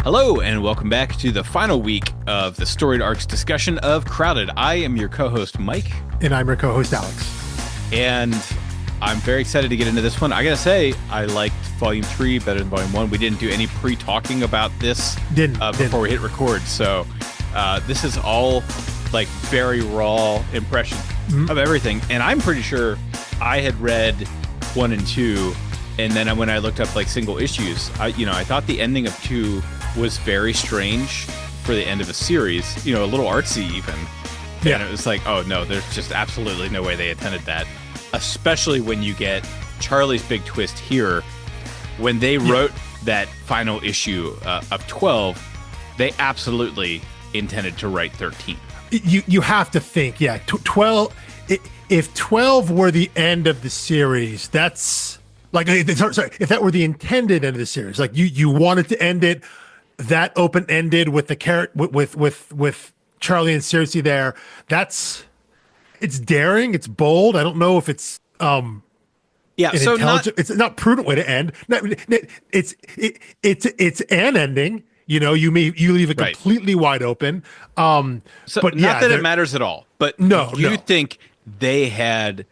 Hello, and welcome back to the final week of the Storied Arcs discussion of Crowded. I am your co-host, Mike. And I'm your co-host, Alex. And I'm very excited to get into this one. I gotta say, I liked Volume 3 better than Volume 1. We didn't do any pre-talking about this before we hit record, so this is all like very raw impression of everything. And I'm pretty sure I had read 1 and 2, and then when I looked up like single issues, I thought the ending of 2 was very strange for the end of a series, a little artsy even. Yeah. And it was like, oh no, there's just absolutely no way they intended that. Especially when you get Charlie's big twist here. When they wrote that final issue of 12, they absolutely intended to write 13. You have to think, 12. If 12 were the end of the series, that's like, sorry, if that were the intended end of the series, like you wanted to end it that open-ended with the with Charlie and Cersei there, it's daring, it's bold. I don't know if it's so intelligent. It's not prudent way to end. It's an ending. You leave it completely wide open. But not that it matters at all. But do you think they had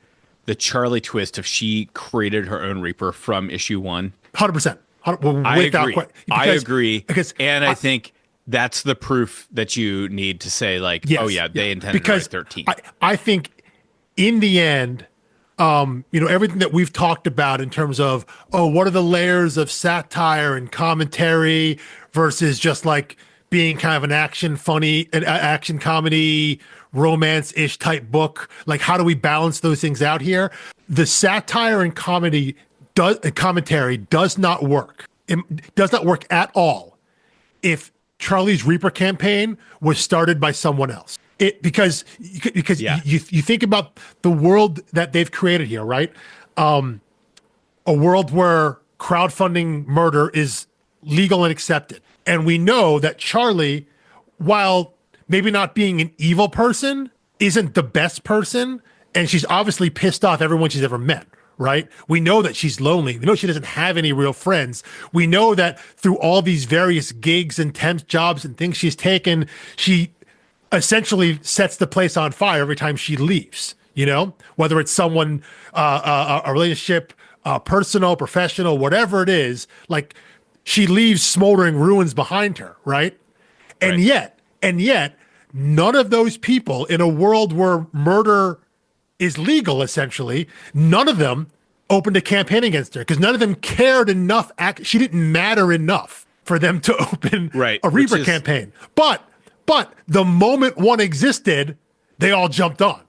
the Charlie twist if she created her own Reaper from issue 1? 100%. I agree. And I think that's the proof that you need to say, like, they intended to write 13. I think in the end, everything that we've talked about in terms of, what are the layers of satire and commentary versus just like being kind of an action comedy, romance-ish type book. Like, how do we balance those things out here? The satire and commentary does not work. It does not work at all if Charlie's Reaper campaign was started by someone else. Because you think about the world that they've created here, right? A world where crowdfunding murder is legal and accepted. And we know that Charlie, while maybe not being an evil person, isn't the best person. And she's obviously pissed off everyone she's ever met, right? We know that she's lonely. We know she doesn't have any real friends. We know that through all these various gigs and temp jobs and things she's taken, she essentially sets the place on fire every time she leaves, whether it's someone, a relationship, personal, professional, whatever it is, like she leaves smoldering ruins behind her, right? And yet, none of those people in a world where murder is legal, essentially, none of them opened a campaign against her because none of them cared enough. She didn't matter enough for them to open a Reaper campaign. But the moment one existed, they all jumped on,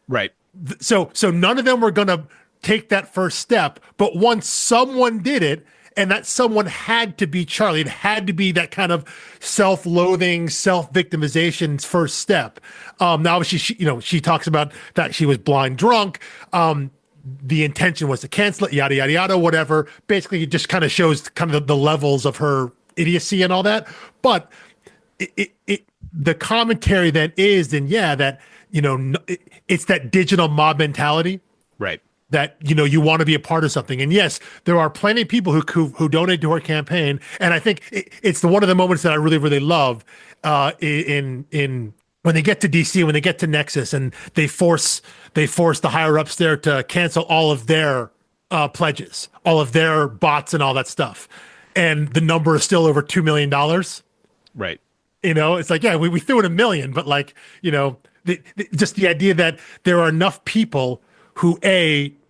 Right. So none of them were going to take that first step. But once someone did it, and that someone had to be Charlie, it had to be that kind of self-loathing, self-victimization's first step. Now she talks about that she was blind drunk. The intention was to cancel it, yada, yada, yada, whatever. Basically, it just kind of shows kind of the levels of her idiocy and all that. But the commentary then is, that, it's that digital mob mentality. Right. That, you want to be a part of something. And yes, there are plenty of people who donate to her campaign. And I think it's one of the moments that I really, really love in when they get to DC, when they get to Nexus, and they force the higher ups there to cancel all of their pledges, all of their bots and all that stuff. And the number is still over $2 million. Right. It's like, we threw in $1 million, but like, just the idea that there are enough people who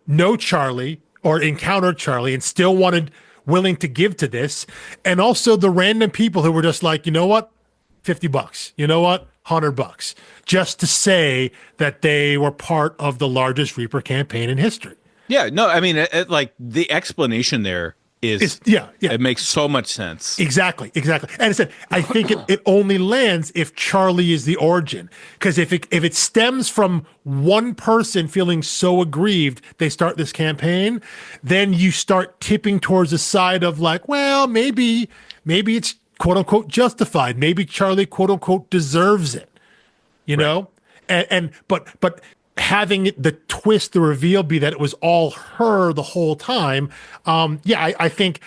know Charlie or encountered Charlie and still willing to give to this. And also the random people who were just like, you know what, $50, you know what, $100, just to say that they were part of the largest Reaper campaign in history. Yeah, no, I mean, like the explanation there is it makes so much sense. Exactly. And I said, I think it only lands if Charlie is the origin, because if it stems from one person feeling so aggrieved they start this campaign, then you start tipping towards the side of like, well, maybe it's quote unquote justified. Maybe Charlie quote unquote deserves it, you know? But having the twist, the reveal be that it was all her the whole time. I think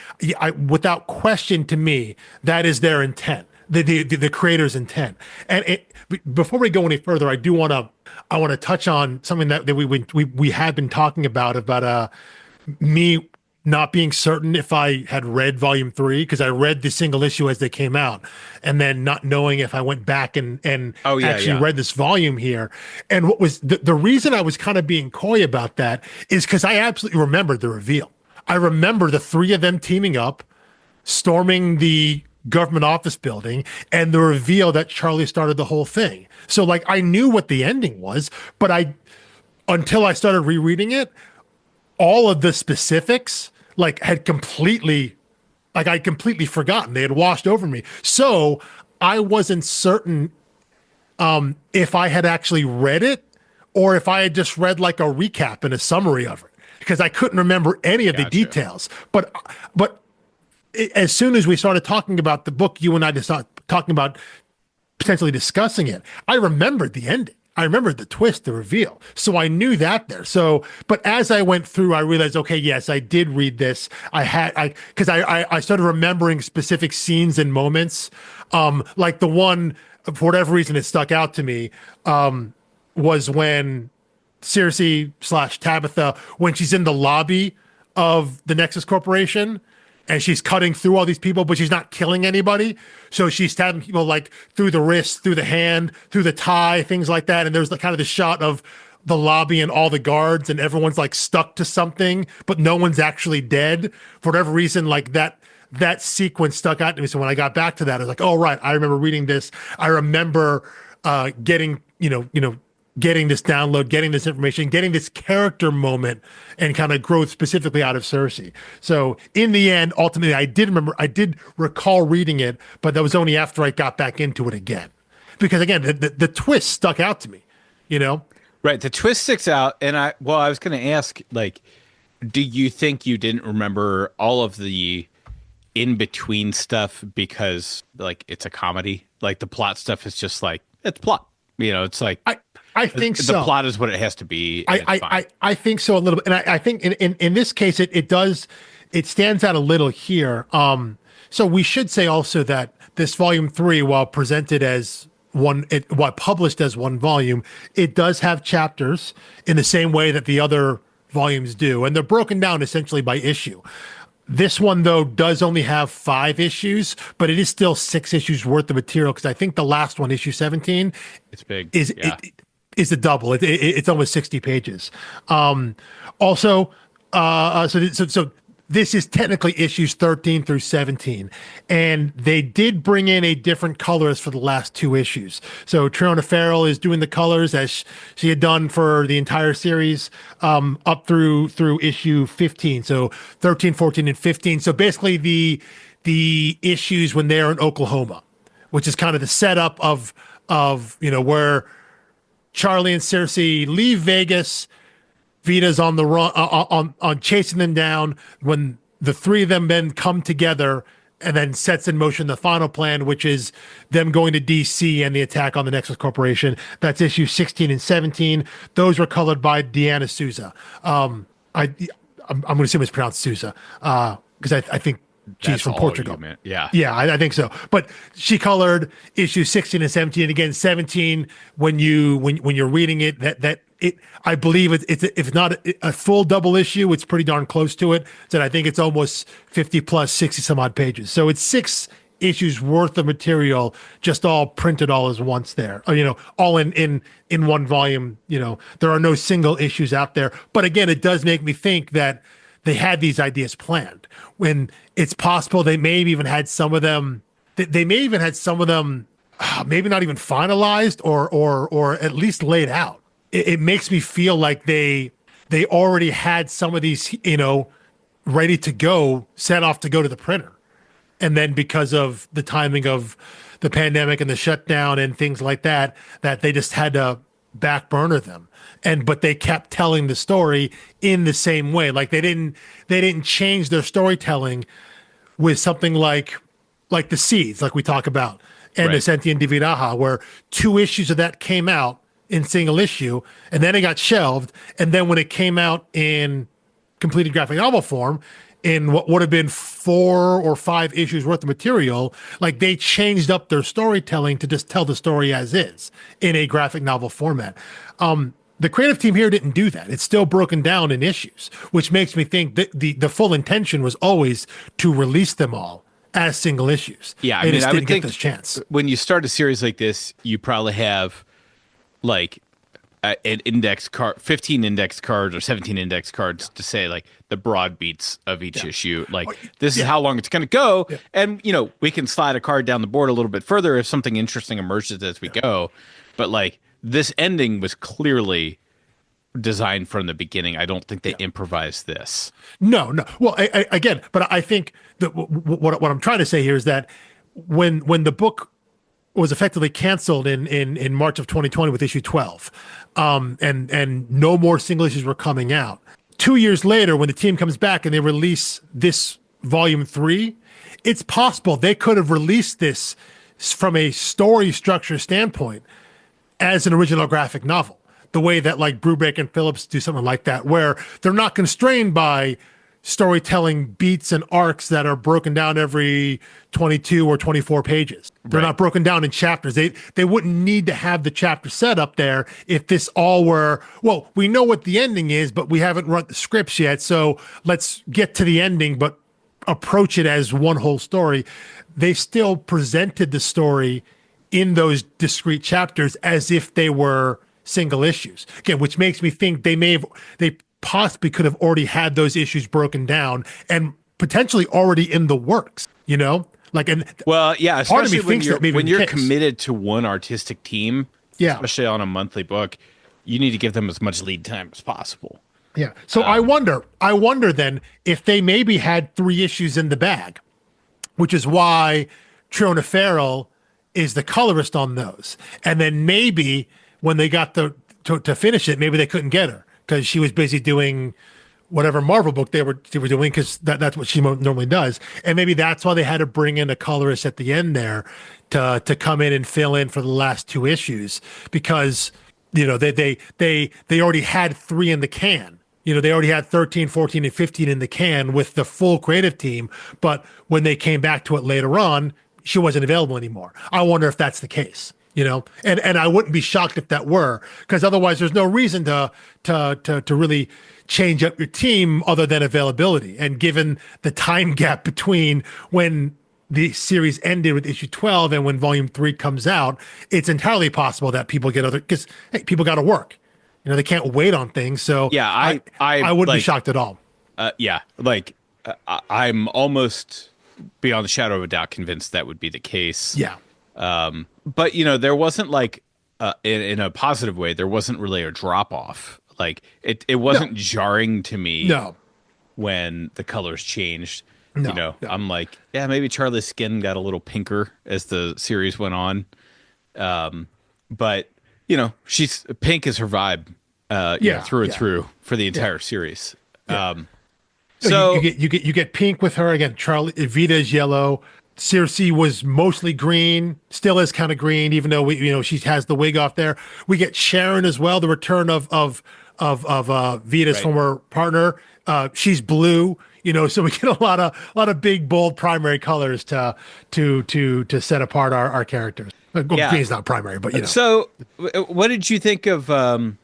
without question, to me, that is their intent, the creator's intent. And before we go any further, I want to touch on something that we had been talking about me not being certain if I had read volume 3, because I read the single issue as they came out, and then not knowing if I went back and read this volume here. And what was the reason I was kind of being coy about that is because I absolutely remembered the reveal. I remember the 3 of them teaming up, storming the government office building, and the reveal that Charlie started the whole thing. So like, I knew what the ending was, but until I started rereading it, all of the specifics I'd completely forgotten. They had washed over me. So I wasn't certain if I had actually read it or if I had just read like a recap and a summary of it, because I couldn't remember any of the details. But as soon as we started talking about the book, you and I just started talking about potentially discussing it, I remembered the ending. I remembered the twist, the reveal. So I knew that there. So, but as I went through, I realized, okay, yes, I did read this. Because I started remembering specific scenes and moments. Like the one, for whatever reason, it stuck out to me, was when Circe/Tabitha, when she's in the lobby of the Nexus Corporation, and she's cutting through all these people, but she's not killing anybody. So she's stabbing people like through the wrist, through the hand, through the tie, things like that. And there's the kind of the shot of the lobby and all the guards, and everyone's like stuck to something, but no one's actually dead. For whatever reason, like that sequence stuck out to me. So when I got back to that, I was like, oh, right, I remember reading this. I remember getting this download, getting this information, getting this character moment and kind of growth specifically out of Circe. So in the end, ultimately, I did recall reading it, but that was only after I got back into it again. Because again, the twist stuck out to me, Right. The twist sticks out. And I was going to ask, like, do you think you didn't remember all of the in-between stuff because, like, it's a comedy? Like, the plot stuff is just like, it's plot. It's like... I think the so. The plot is what it has to be. I think so a little bit. And I think in this case, it stands out a little here. So we should say also that this volume 3, while presented as while published as one volume, it does have chapters in the same way that the other volumes do. And they're broken down essentially by issue. This one, though, does only have 5 issues, but it is still 6 issues worth of material, because I think the last one, issue 17, it's big. Is a double. It's almost 60 pages. So this is technically issues 13 through 17, and they did bring in a different colorist for the last 2 issues. So Triona Farrell is doing the colors as she had done for the entire series, up through issue 15. So 13, 14, and 15. So basically the issues when they're in Oklahoma, which is kind of the setup of where Charlie and Circe leave Vegas. Vita's on the run, on chasing them down, when the 3 of them then come together and then sets in motion the final plan, which is them going to DC and the attack on the Nexus Corporation. That's issue 16 and 17. Those were colored by Deanna Souza. I'm going to assume it's pronounced Souza, because I think she's from Portugal. Yeah, I think so. But she colored issue 16 and 17. And again, 17, when you're reading it, I believe if not a full double issue, it's pretty darn close to it. So I think it's almost 50 plus 60 some odd pages. So it's 6 issues worth of material, just all printed all as once there. All in one volume. There are no single issues out there. But again, it does make me think that they had these ideas planned, when it's possible they may have even had some of them. They may even had some of them, maybe not even finalized or at least laid out. It makes me feel like they already had some of these, ready to go, set off to go to the printer, and then because of the timing of the pandemic and the shutdown and things like that, that they just had to back burner them. But they kept telling the story in the same way. Like they didn't change their storytelling with something like the Seeds, like we talk about, and the Sentient Diviraja, where 2 issues of that came out in single issue, and then it got shelved. And then when it came out in completed graphic novel form, in what would have been 4 or 5 issues worth of material, like they changed up their storytelling to just tell the story as is in a graphic novel format. The creative team here didn't do that. It's still broken down in issues, which makes me think that the full intention was always to release them all as single issues. Yeah, they just I didn't would get think this chance. when you start a series like this, you probably have like an index card, 15 index cards or 17 index cards to say like the broad beats of each issue. Like this is how long it's going to go. Yeah. And, you know, we can slide a card down the board a little bit further if something interesting emerges as we go. But like this ending was clearly designed from the beginning. I don't think they improvised this. No. Well, again, but I think that what I'm trying to say here is that when the book was effectively canceled in March of 2020 with issue 12, and no more single issues were coming out. 2 years later, when the team comes back and they release this volume 3, it's possible they could have released this from a story structure standpoint as an original graphic novel, the way that like Brubaker and Phillips do something like that, where they're not constrained by storytelling beats and arcs that are broken down every 22 or 24 pages. They're not broken down in chapters. They wouldn't need to have the chapter set up there if this all were, well, we know what the ending is, but we haven't run the scripts yet, so let's get to the ending, but approach it as one whole story. They still presented the story in those discrete chapters as if they were single issues. Again, which makes me think they possibly could have already had those issues broken down and potentially already in the works, you know? Like, and well, yeah, part of me especially thinks when you're committed to one artistic team, yeah, especially on a monthly book, you need to give them as much lead time as possible. Yeah. So I wonder then if they maybe had 3 issues in the bag, which is why Triona Farrell is the colorist on those. And then maybe when they got to finish it, maybe they couldn't get her because she was busy doing whatever Marvel book they were doing, because that's what she normally does. And maybe that's why they had to bring in a colorist at the end there to come in and fill in for the last 2 issues, because, you know, they already had 3 in the can. You know, they already had 13, 14, and 15 in the can with the full creative team. But when they came back to it later on, she wasn't available anymore. I wonder if that's the case, you know, and I wouldn't be shocked if that were, because otherwise there's no reason to really change up your team other than availability. And given the time gap between when the series ended with issue 12 and when volume 3 comes out, it's entirely possible that people get because, hey, people got to work. You know, they can't wait on things. So yeah, I wouldn't be shocked at all. I'm almost beyond the shadow of a doubt convinced that would be the case. Yeah. But, you know, there wasn't like, in a positive way, there wasn't really a drop off. Like it wasn't jarring to me when the colors changed. I'm like, yeah, maybe Charlie's skin got a little pinker as the series went on. But, you know, pink is her vibe, through and through for the entire series. Yeah. So you get pink with her again. Vita is yellow. Circe was mostly green, still is kind of green, even though she has the wig off there. We get Sharon as well, the return of Vita's former partner. She's blue, you know, so we get a lot of big, bold primary colors to set apart our characters. Green's not primary, but you know. So, what did you think of? My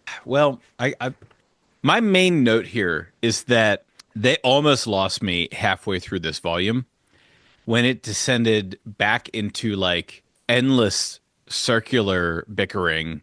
main note here is that they almost lost me halfway through this volume when it descended back into like endless circular bickering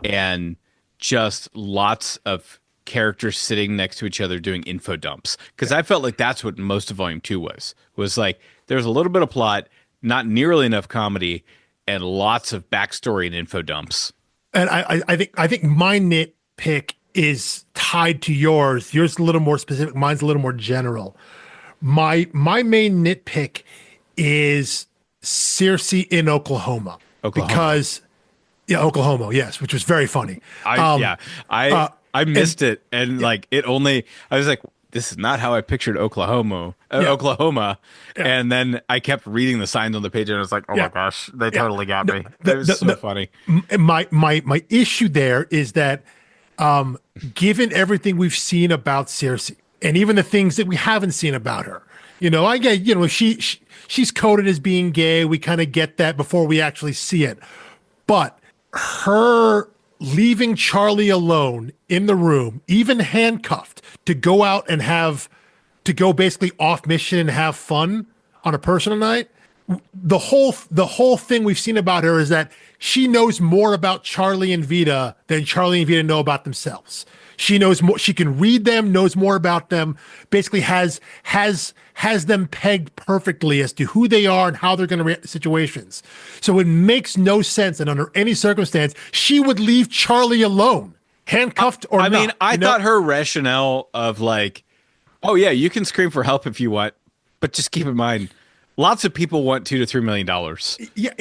and just lots of characters sitting next to each other doing info dumps. Because I felt like that's what most of volume 2 was like there's a little bit of plot, not nearly enough comedy, and lots of backstory and info dumps. And I think my nitpick is tied to yours. Yours is a little more specific. Mine's a little more general. My main nitpick is Circe in Oklahoma. Because Oklahoma, yes, which was very funny. I missed it, and like it only. I was like, this is not how I pictured Oklahoma. Yeah. Oklahoma. Yeah. And then I kept reading the signs on the page, and I was like, oh my gosh, they totally got me. It was so funny. My issue there is that, given everything we've seen about Cersei, and even the things that we haven't seen about her, I get, she's coded as being gay. We kind of get that before we actually see it. But her leaving Charlie alone in the room, even handcuffed, to go out and go basically off mission and have fun on a personal night. The whole thing we've seen about her is that she knows more about Charlie and Vita than Charlie and Vita know about themselves. She knows more. She can read them, knows more about them, basically has them pegged perfectly as to who they are and how they're going to react to situations. So it makes no sense, and under any circumstance, she would leave Charlie alone, handcuffed or not. I mean, I thought her rationale of like, oh yeah, you can scream for help if you want, but just keep in mind, lots of people want $2 to $3 million. Yeah,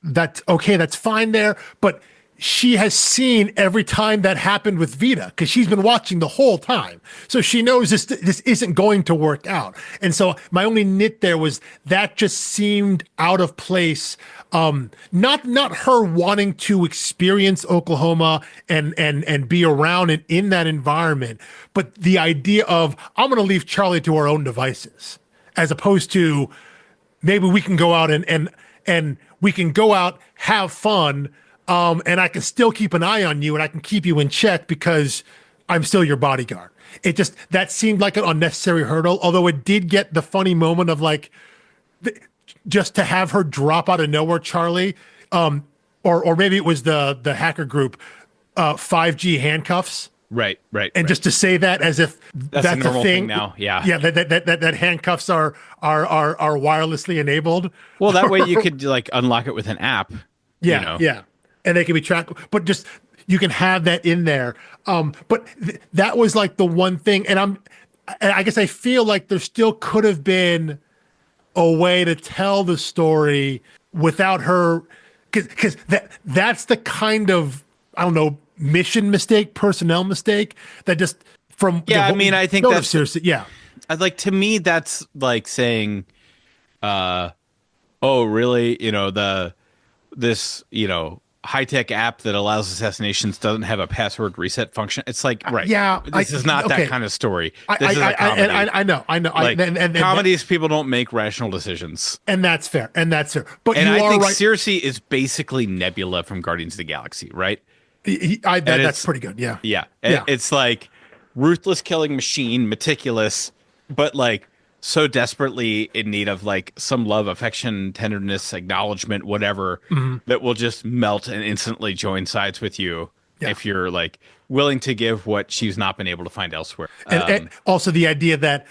that's okay. That's fine there, but she has seen every time that happened with Vita because she's been watching the whole time. So she knows this isn't going to work out. And so my only nit there was that just seemed out of place. Not her wanting to experience Oklahoma and be around and in that environment, but the idea of, I'm going to leave Charlie to our own devices, as opposed to maybe we can go out and we can go out, have fun, and I can still keep an eye on you and I can keep you in check because I'm still your bodyguard. That seemed like an unnecessary hurdle, although it did get the funny moment of like, just to have her drop out of nowhere, Charlie, or maybe it was the hacker group, 5G handcuffs. Right. And just to say that as if that's a normal thing now. Yeah. Yeah. That handcuffs are wirelessly enabled. Well, that way you could like unlock it with an app. Yeah. Yeah. And they can be tracked, but just, you can have that in there. But that was like the one thing. And I guess I feel like there still could have been a way to tell the story without her, because that's the kind of, I don't know, mission mistake, personnel mistake that just from I mean, I think that's seriously, yeah. Like, to me, that's like saying, oh, really? This high-tech app that allows assassinations doesn't have a password reset function. It's like, right. Yeah. This is not that kind of story. This is a comedy. I know. Like, and comedies, people don't make rational decisions. And that's fair. But I think Cersei is basically Nebula from Guardians of the Galaxy, right? That's pretty good. Yeah. Yeah. It's like ruthless killing machine, meticulous, but like so desperately in need of like some love, affection, tenderness, acknowledgement, whatever, that will just melt and instantly join sides with you if you're like willing to give what she's not been able to find elsewhere. And also the idea that,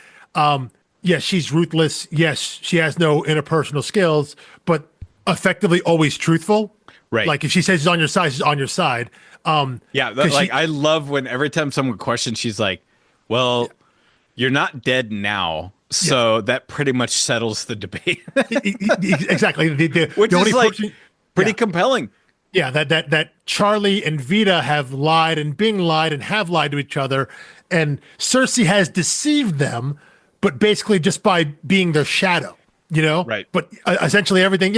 yes, she's ruthless. Yes, she has no interpersonal skills, but effectively always truthful. Right. Like if she says she's on your side, she's on your side. I love when every time someone questions, she's like, well, you're not dead now. So that pretty much settles the debate. Exactly. Which is like pretty compelling. Yeah, that Charlie and Vita have lied and Bing lied and have lied to each other, and Cersei has deceived them, but basically just by being their shadow, Right. But essentially everything,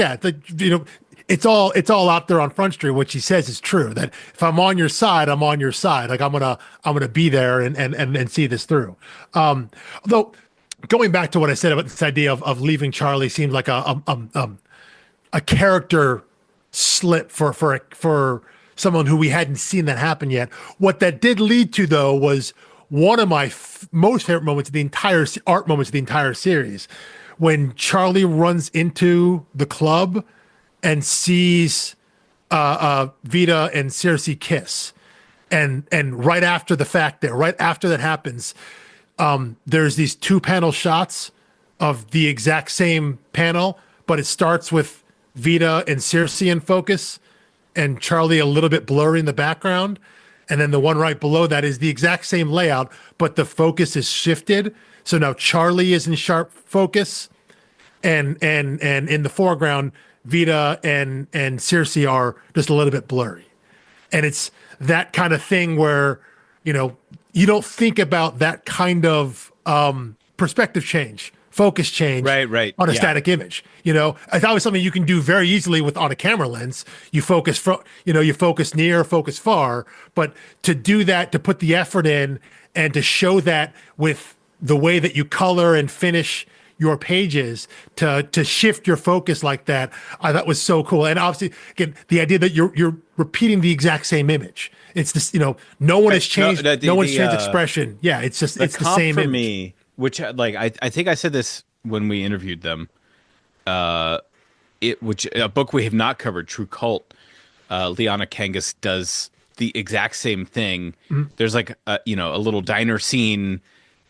it's all out there on Front Street. What she says is true. That if I'm on your side, I'm on your side. Like I'm gonna be there and see this through. Although going back to what I said about this idea of leaving Charlie seems like a character slip for someone who we hadn't seen that happen yet. What that did lead to, though, was one of my most favorite moments of the entire series, when Charlie runs into the club and sees Vita and Cersei kiss, and right after that happens, there's these 2-panel shots of the exact same panel, but it starts with Vita and Cersei in focus and Charlie a little bit blurry in the background. And then the one right below that is the exact same layout, but the focus is shifted. So now Charlie is in sharp focus, and in the foreground, Vita and Cersei are just a little bit blurry. And it's that kind of thing where, you you don't think about that kind of perspective change, focus change Right. on a Yeah. static image. It's always something you can do very easily with on a camera lens. You focus you focus near, focus far, but to do that, to put the effort in and to show that with the way that you color and finish your pages, to shift your focus like that, I thought was so cool. And obviously, again, the idea that you're repeating the exact same image. It's this, no one has changed. No one's changed expression. Yeah, it's just it's the same for image. me, which I think I said this when we interviewed them. Which a book we have not covered, True Cult. Liana Kangas does the exact same thing. There's like a little diner scene,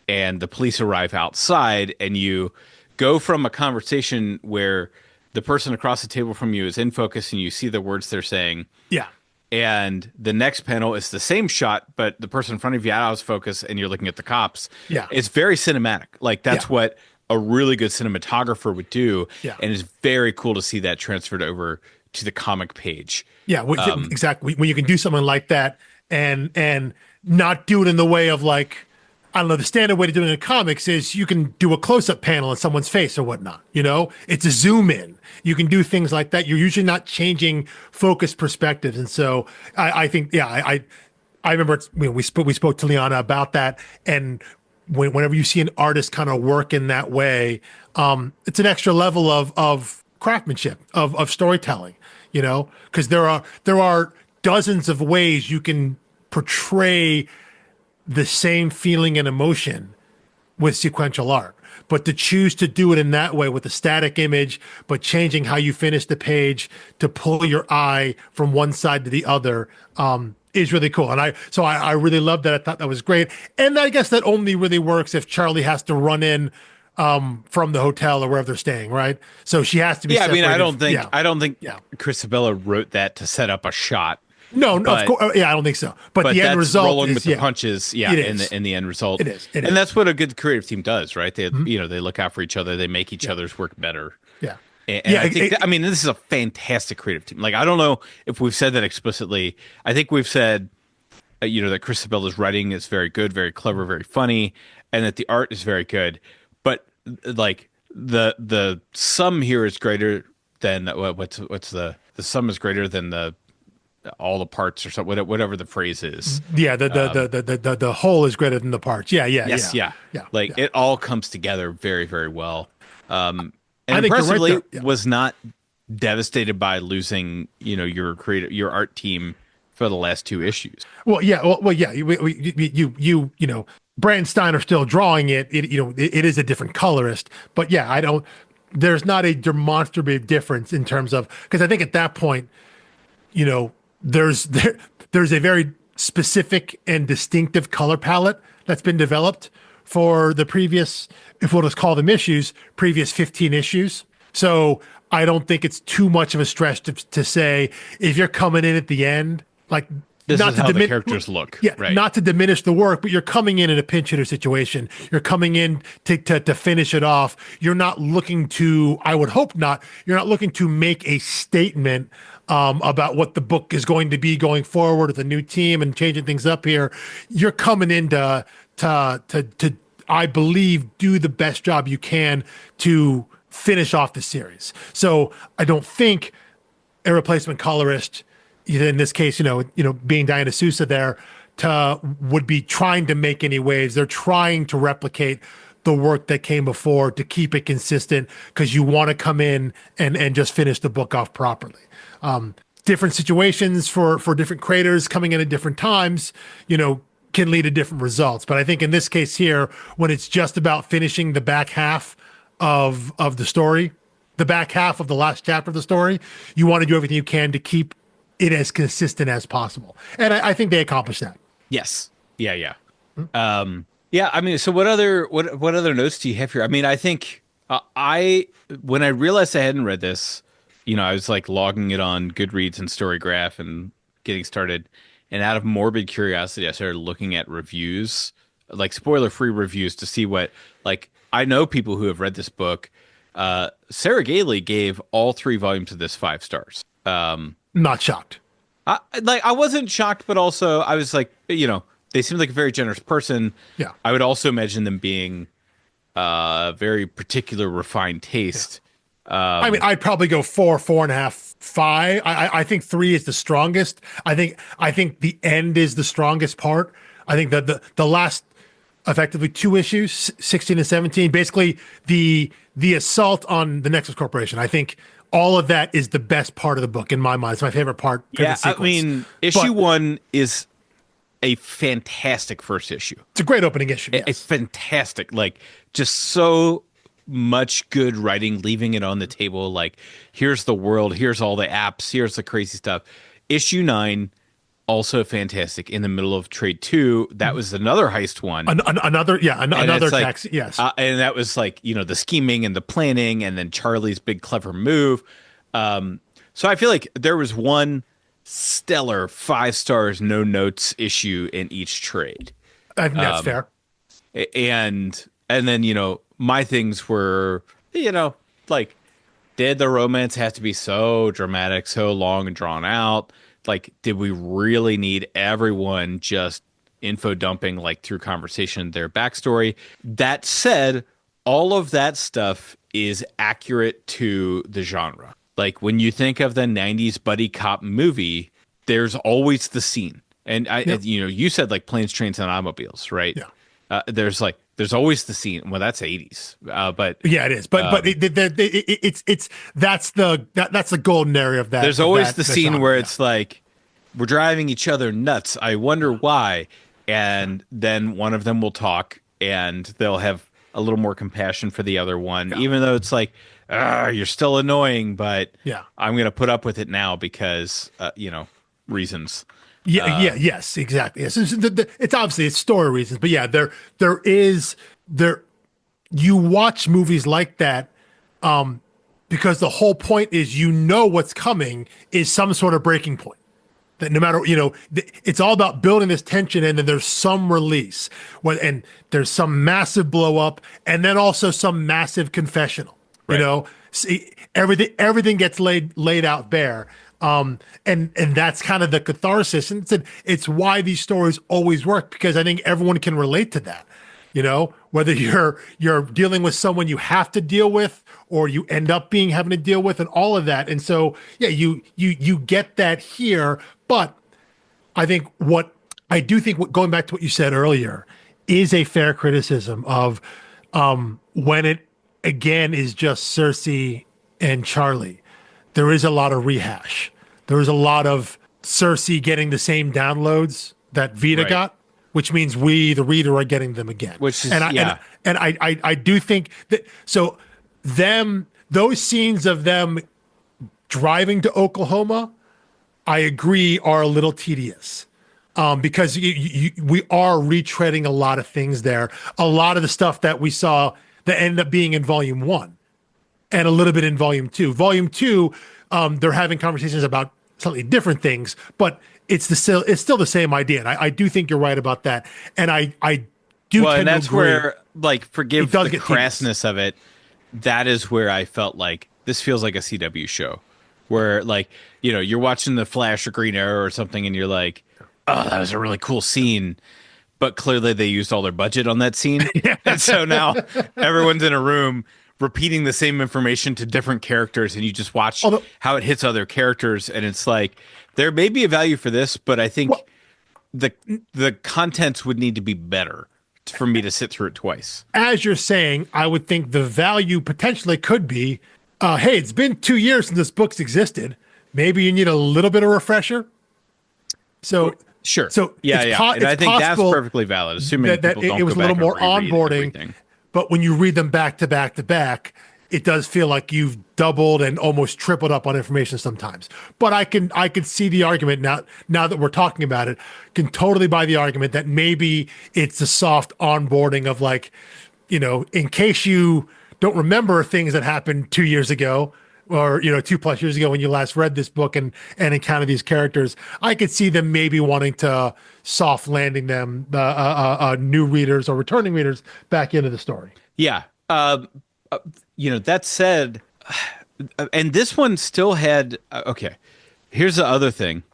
and the police arrive outside, and you go from a conversation where the person across the table from you is in focus and you see the words they're saying. Yeah. And the next panel is the same shot, but the person in front of you out of focus and you're looking at the cops. Yeah. It's very cinematic. Like that's what a really good cinematographer would do. Yeah. And it's very cool to see that transferred over to the comic page. Yeah, exactly. When you can do something like that and not do it in the way of like, I don't know, the standard way to do it in comics is you can do a close-up panel of someone's face or whatnot. It's a zoom in. You can do things like that. You're usually not changing focus perspectives. And so I think, I remember we spoke to Liana about that. And whenever you see an artist kind of work in that way, it's an extra level of craftsmanship, of storytelling, because there are dozens of ways you can portray the same feeling and emotion with sequential art, but to choose to do it in that way with a static image, but changing how you finish the page to pull your eye from one side to the other, is really cool. And I really loved that. I thought that was great. And I guess that only really works if Charlie has to run in from the hotel or wherever they're staying, right? So she has to be. Yeah, I mean, I don't think Yeah. Chris Sebela wrote that to set up a shot. No, of course, I don't think so. But the end result rolling is, with the punches, in the end result. It is. And that's what a good creative team does, right? They they look out for each other, they make each other's work better. Yeah. And I think this is a fantastic creative team. Like, I don't know if we've said that explicitly. I think we've said that Chris Sebela's writing is very good, very clever, very funny, and that the art is very good. But like the sum here is greater than what's the sum is greater than the all the parts or something, whatever the phrase is. Yeah, the whole is greater than the parts. Yeah. Like it all comes together very, very well. And I think impressively was not devastated by losing, your art team for the last two issues. Well, yeah. Brandt and Stein are still drawing it. It is a different colorist, but there's not a demonstrable difference in terms of, because I think at that point, there's a very specific and distinctive color palette that's been developed for the previous, if we'll just call them issues, previous 15 issues. So I don't think it's too much of a stretch to say, if you're coming in at the end, like, this not is to how the characters look. Yeah, right. Not to diminish the work, but you're coming in a pinch hitter situation. You're coming in to finish it off. You're not looking to, I would hope not, you're not looking to make a statement about what the book is going to be going forward with a new team and changing things up here. You're coming in to I believe, do the best job you can to finish off the series. So I don't think a replacement colorist, in this case, being Diana Sousa there, would be trying to make any waves. They're trying to replicate the work that came before to keep it consistent, because you want to come in and just finish the book off properly. Different situations for different creators coming in at different times, can lead to different results. But I think in this case here, when it's just about finishing the back half of the story, the back half of the last chapter of the story, you want to do everything you can to keep it as consistent as possible. And I think they accomplished that. Yes. Yeah. I mean, so what other notes do you have here? I mean, I think when I realized I hadn't read this, I was like logging it on Goodreads and Storygraph and getting started. And out of morbid curiosity, I started looking at reviews, like spoiler-free reviews, to see what, like, I know people who have read this book. Sarah Gailey gave all 3 volumes of this 5 stars. Not shocked. I wasn't shocked, but also I was like, they seem like a very generous person. Yeah. I would also imagine them being very particular, refined taste. I mean, I'd probably go 4, 4.5, 5. I think 3 is the strongest. I think the end is the strongest part. I think that the last effectively 2 issues, 16 and 17, basically the assault on the Nexus Corporation. I think all of that is the best part of the book in my mind. It's my favorite part. Yeah, I mean, issue 1 is a fantastic first issue. It's a great opening issue. Yes. It's fantastic. Like, just so much good writing, leaving it on the table. Like, here's the world, here's all the apps, here's the crazy stuff. Issue 9, also fantastic. In the middle of Trade 2, that was another heist one. Another tax. Like, yes. And that was like, you know, the scheming and the planning, and then Charlie's big clever move. So I feel like there was one stellar 5 stars, no notes issue in each trade. That's fair. And then, you know, my things were, you know, like, did the romance have to be so dramatic, so long and drawn out? Like, did we really need everyone just info dumping, like, through conversation, their backstory? That said, all of that stuff is accurate to the genre. Like, when you think of the 90s buddy cop movie, there's always the scene. And you know, you said like planes, trains, and automobiles, right? Yeah. There's always the scene. Well, that's 80s, but yeah, it is. But that's the golden area of that. There's always the scene genre, where it's like, we're driving each other nuts. I wonder why. And then one of them will talk, and they'll have a little more compassion for the other one, even though it's like, you're still annoying, but I'm going to put up with it now because, you know, reasons. Yes, exactly. Yes. It's obviously it's story reasons, but yeah, there you watch movies like that because the whole point is, you know, what's coming is some sort of breaking point. That no matter, you know, it's all about building this tension, and then there's some release, and there's some massive blow up, and then also some massive confessional. Right. You know, see, everything gets laid out bare. And that's kind of the catharsis, and it's why these stories always work, because I think everyone can relate to that. You know, whether you're dealing with someone you have to deal with, or you end up having to deal with, and all of that. And so, yeah, you get that here. But I think going back to what you said earlier, is a fair criticism of when it again is just Cersei and Charlie. There is a lot of rehash. There is a lot of Cersei getting the same downloads that Vita got, which means we, the reader, are getting them again. Which is, and I do think that, so those scenes of them driving to Oklahoma, I agree, are a little tedious. Because we are retreading a lot of things there. A lot of the stuff that we saw that ended up being in Volume 1. And a little bit in Volume 2. Volume 2, they're having conversations about slightly different things, but it's still the same idea. And I do think you're right about that. And I do well, tend and that's to agree. Where, like, forgive the crassness of it, that is where I felt like this feels like a CW show. Where, like, you know, you're watching The Flash or Green Arrow or something, and you're like, oh, that was a really cool scene. But clearly they used all their budget on that scene. And so now everyone's in a room repeating the same information to different characters, and you just watch how it hits other characters, and it's like, there may be a value for this, but I think the contents would need to be better for me to sit through it twice. As you're saying, I would think the value potentially could be, hey, it's been 2 years since this book's existed. Maybe you need a little bit of refresher. So sure. So and I think that's perfectly valid, assuming that people don't it was a little more onboarding. Everything. But when you read them back to back to back, it does feel like you've doubled and almost tripled up on information sometimes. But I can see the argument now that we're talking about it, can totally buy the argument that maybe it's a soft onboarding of, like, you know, in case you don't remember things that happened 2 years ago, or, you know, 2+ years ago when you last read this book and encountered these characters. I could see them maybe wanting to soft landing them, new readers or returning readers back into the story. Yeah. You know, that said, and this one still had, okay, here's the other thing.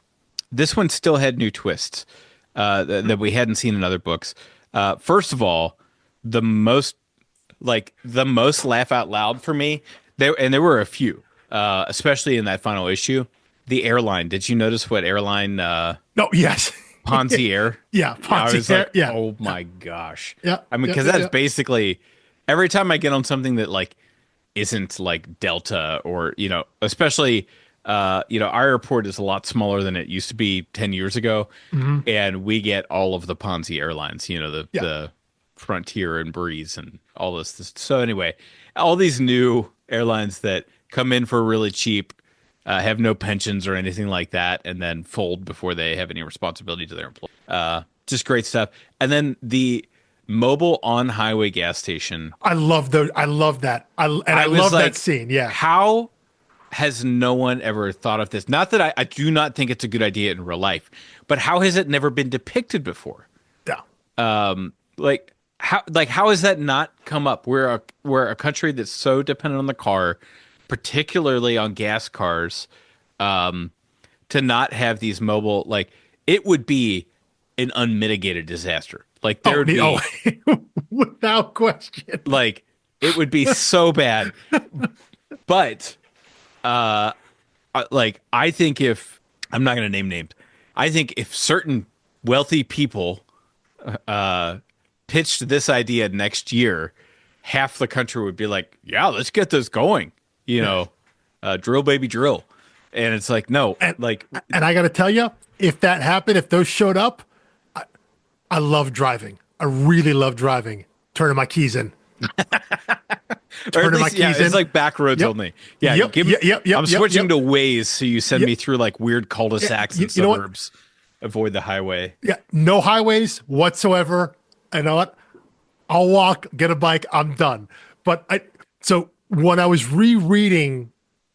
This one still had new twists. that we hadn't seen in other books. First of all, the most laugh out loud for me, there were a few, especially in that final issue. The airline. Did you notice what airline? No, yes. Ponzi Air. Yeah, I was Ponzi Air. like, Yeah. oh my gosh. Yeah. I mean, because that's basically every time I get on something that like isn't like Delta or especially our airport is a lot smaller than it used to be 10 years ago, and we get all of the Ponzi airlines. The Frontier and Breeze and all this. So anyway, all these new airlines that come in for really cheap. Have no pensions or anything like that, and then fold before they have any responsibility to their employees. Just great stuff. And then the mobile on-highway gas station. I love that. I love that scene. Yeah. How has no one ever thought of this? Not that I do not think it's a good idea in real life, but how has it never been depicted before? Yeah. How has that not come up? We're a country that's so dependent on the car, particularly on gas cars, to not have these mobile, it would be an unmitigated disaster. Like there would be without question. Like it would be so bad. But I think if I'm not going to name names, I think if certain wealthy people pitched this idea next year, half the country would be like, "Yeah, let's get this going." Drill baby drill. And it's like, no, and I got to tell you, if that happened, if those showed up, I love driving. I really love driving. Turning my keys in. Turning my keys in. It's like back roads only. Yeah. I'm switching to Waze, so you send me through like weird cul-de-sacs and suburbs. Avoid the highway. Yeah. No highways whatsoever. You know what? I'll walk, get a bike. I'm done. So when I was rereading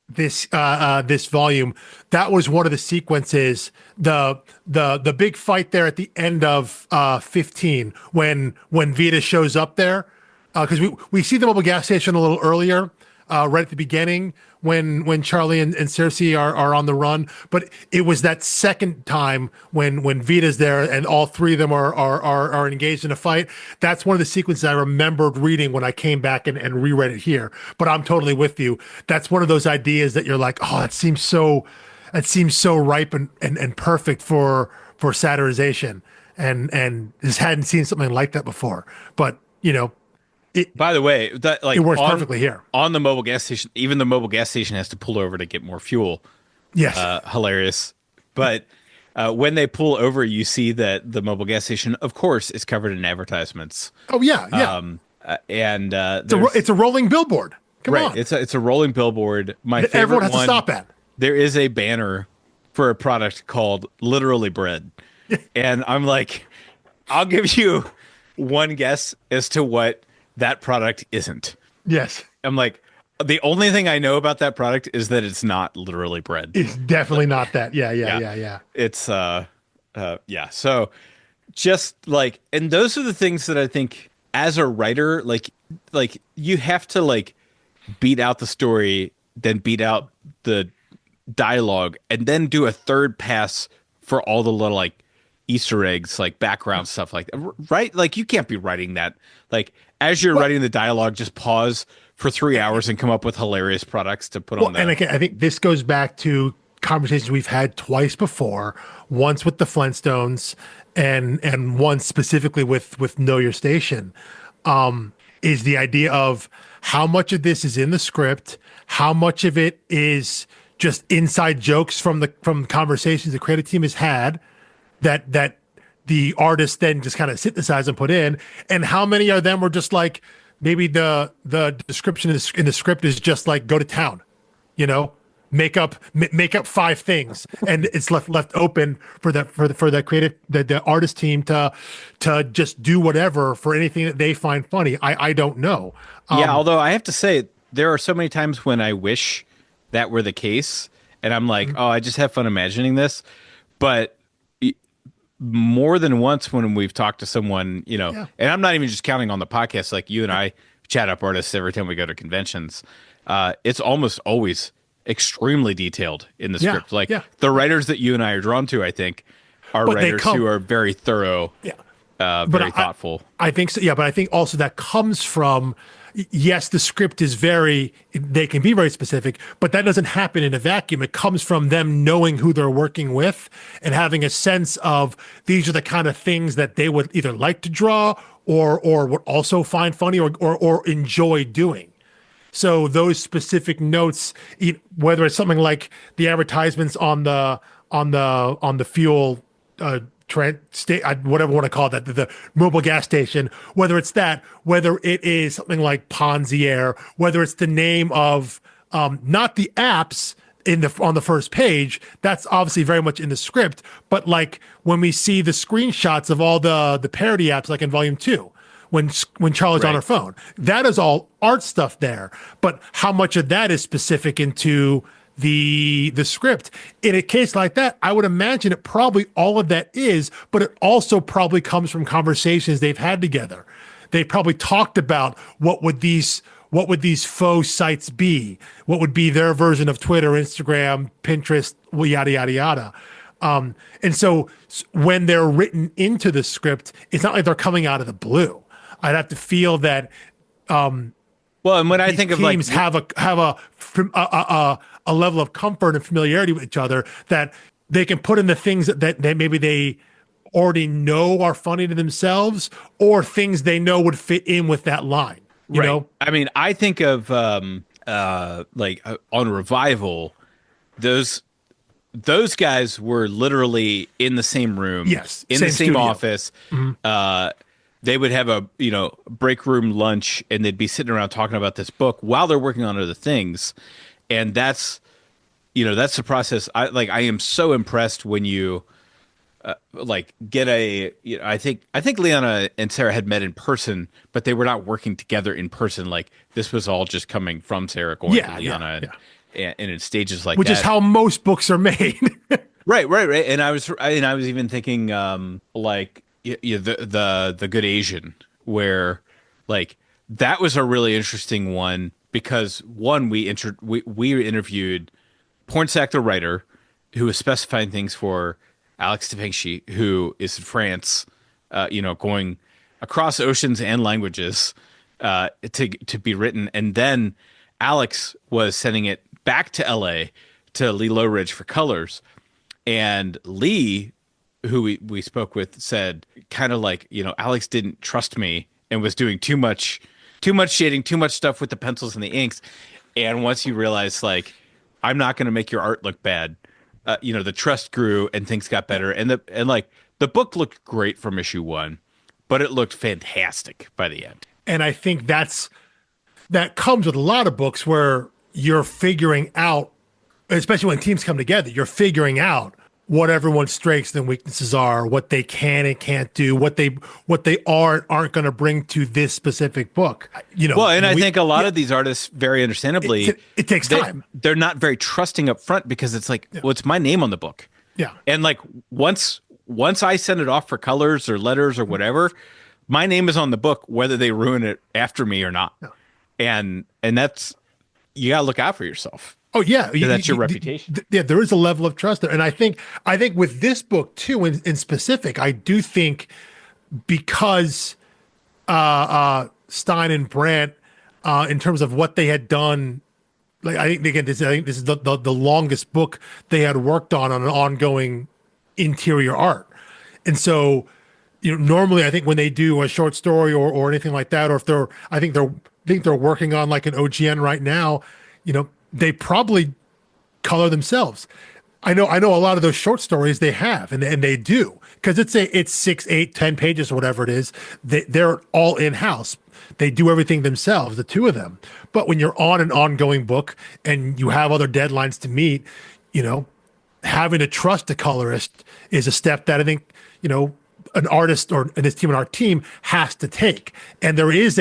this volume, that was one of the sequences, the big fight there at the end of 15 when Vita shows up there, because we see the mobile gas station a little earlier, right at the beginning when Charlie and Cersei are on the run, but it was that second time when Vita's there and all three of them are engaged in a fight. That's one of the sequences I remembered reading when I came back and reread it here. But I'm totally with you. That's one of those ideas that you're like, oh, it seems so ripe and perfect for satirization, and just hadn't seen something like that before. But by the way, it works perfectly here. On the mobile gas station, even the mobile gas station has to pull over to get more fuel. Yes. Hilarious. But when they pull over, you see that the mobile gas station, of course, is covered in advertisements. Oh, yeah. And it's a rolling billboard. Come on. It's a rolling billboard. My favorite everyone has one, to stop at. There is a banner for a product called Literally Bread. And I'm like, I'll give you one guess as to what that product isn't. Yes. I'm like, the only thing I know about that product is that it's not literally bread. It's definitely not that. Yeah. It's So just and those are the things that I think as a writer, like you have to beat out the story, then beat out the dialogue, and then do a third pass for all the little Easter eggs, background stuff like that, right? You can't be writing that. As you're writing the dialogue, just pause for 3 hours and come up with hilarious products to put on there. And again, I think this goes back to conversations we've had twice before, once with the Flintstones and once specifically with Know Your Station, is the idea of how much of this is in the script, how much of it is just inside jokes from conversations the creative team has had that the artist then just kind of synthesize and put in, and how many of them were just maybe the description in the script is just go to town, make up 5 things, and it's left open for the creative the artist team to just do whatever for anything that they find funny. I don't know. Although I have to say there are so many times when I wish that were the case, and I'm like, oh, I just have fun imagining this, but more than once when we've talked to someone, and I'm not even just counting on the podcast, like you and I chat up artists every time we go to conventions. It's almost always extremely detailed in the script. The writers that you and I are drawn to, I think, Our but writers who are very thorough, yeah, very thoughtful. I think so. Yeah, but I think also that comes from, yes, the script is they can be very specific, but that doesn't happen in a vacuum. It comes from them knowing who they're working with and having a sense of these are the kind of things that they would either like to draw or would also find funny or enjoy doing. So those specific notes, whether it's something like the advertisements on the fuel whatever you want to call that, the mobile gas station, whether it's that, whether it is something like Ponzier, whether it's the name of not the apps on the first page, that's obviously very much in the script, but like when we see the screenshots of all the parody apps, like in volume 2, when Charlie's on her phone, that is all art stuff there. But how much of that is specific into the script? In a case like that, I would imagine it probably all of that is, but it also probably comes from conversations they've had together. They probably talked about what would these faux sites be? What would be their version of Twitter, Instagram, Pinterest, yada, yada, yada. And so when they're written into the script, it's not like they're coming out of the blue. I'd have to feel that. Well, and when I think of teams have a level of comfort and familiarity with each other that they can put in the things that maybe they already know are funny to themselves, or things they know would fit in with that line. You know? I mean, I think of on Revival, those guys were literally in the same room, yes, in the same studio. office. Mm-hmm. They would have a break room lunch, and they'd be sitting around talking about this book while they're working on other things, and that's the process. I am so impressed when you get I think Liana and Sarah had met in person, but they were not working together in person. Like, this was all just coming from Sarah going to Liana and in stages like that. Which is how most books are made. Right. And I was even thinking the Good Asian, where like that was a really interesting one because one, we interviewed Pornsack, the writer, who was specifying things for Alex Depengschi, who is in France, going across oceans and languages to be written, and then Alex was sending it back to LA to Lee Lowridge for colors, and Lee, who we spoke with, said kind of like, Alex didn't trust me and was doing too much shading, too much stuff with the pencils and the inks, and once you realize like, I'm not going to make your art look bad. The trust grew and things got better, and the book looked great from issue 1, but it looked fantastic by the end. And I think that comes with a lot of books where you're figuring out, especially when teams come together, you're figuring out what everyone's strengths and weaknesses are, what they can and can't do, what they aren't going to bring to this specific book. I think a lot of these artists, very understandably, it takes time. They're not very trusting up front because it's like, well, it's my name on the book. Yeah. And like once I send it off for colors or letters or whatever, my name is on the book, whether they ruin it after me or not. No. And that's, you got to look out for yourself. Oh yeah, that's your reputation. There is a level of trust there, and I think with this book too, in specific, I do think because Stein and Brandt, in terms of what they had done, like I think this is the longest book they had worked on an ongoing interior art, and so normally I think when they do a short story or anything like that, or if they're working on like an OGN right now, they probably color themselves. I know a lot of those short stories they have, and they do, because it's 6, 8, 10 pages or whatever it is. They're all in-house. They do everything themselves, the two of them. But when you're on an ongoing book and you have other deadlines to meet, having to trust a colorist is a step that I think, an artist or this team, our team, has to take. And there is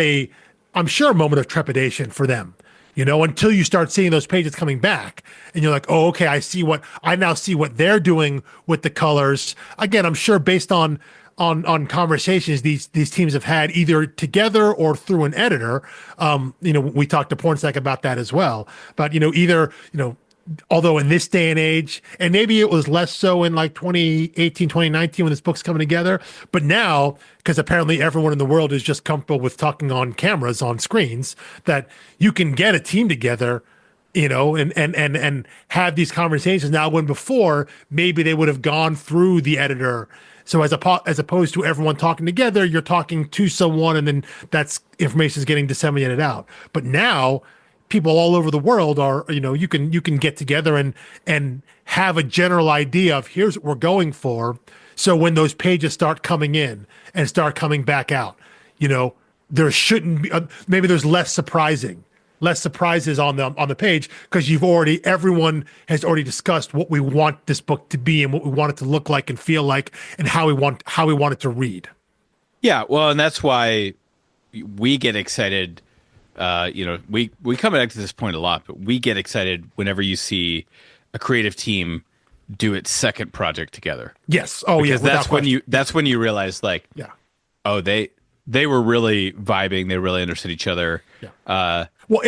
I'm sure, a moment of trepidation for them. Until you start seeing those pages coming back and you're like, oh, okay, I now see what they're doing with the colors. Again, I'm sure based on conversations these teams have had either together or through an editor. We talked to Pornsack about that as well. But, either, although in this day and age, and maybe it was less so in like 2018, 2019 when this book's coming together, but now, because apparently everyone in the world is just comfortable with talking on cameras, on screens, that you can get a team together, and have these conversations now, when before maybe they would have gone through the editor. So as opposed to everyone talking together, you're talking to someone, and then that's information is getting disseminated out. But now people all over the world are, you can get together and have a general idea of here's what we're going for. So when those pages start coming in and start coming back out, there shouldn't be, maybe there's less surprises on the page, because everyone has already discussed what we want this book to be and what we want it to look like and feel like and how we want it to read. Yeah, well, and that's why we get excited. We come back to this point a lot, but we get excited whenever you see a creative team do its second project together. Yes. Oh, because yeah. That's when you realize, like, yeah. Oh, they were really vibing. They really understood each other. Yeah. Well,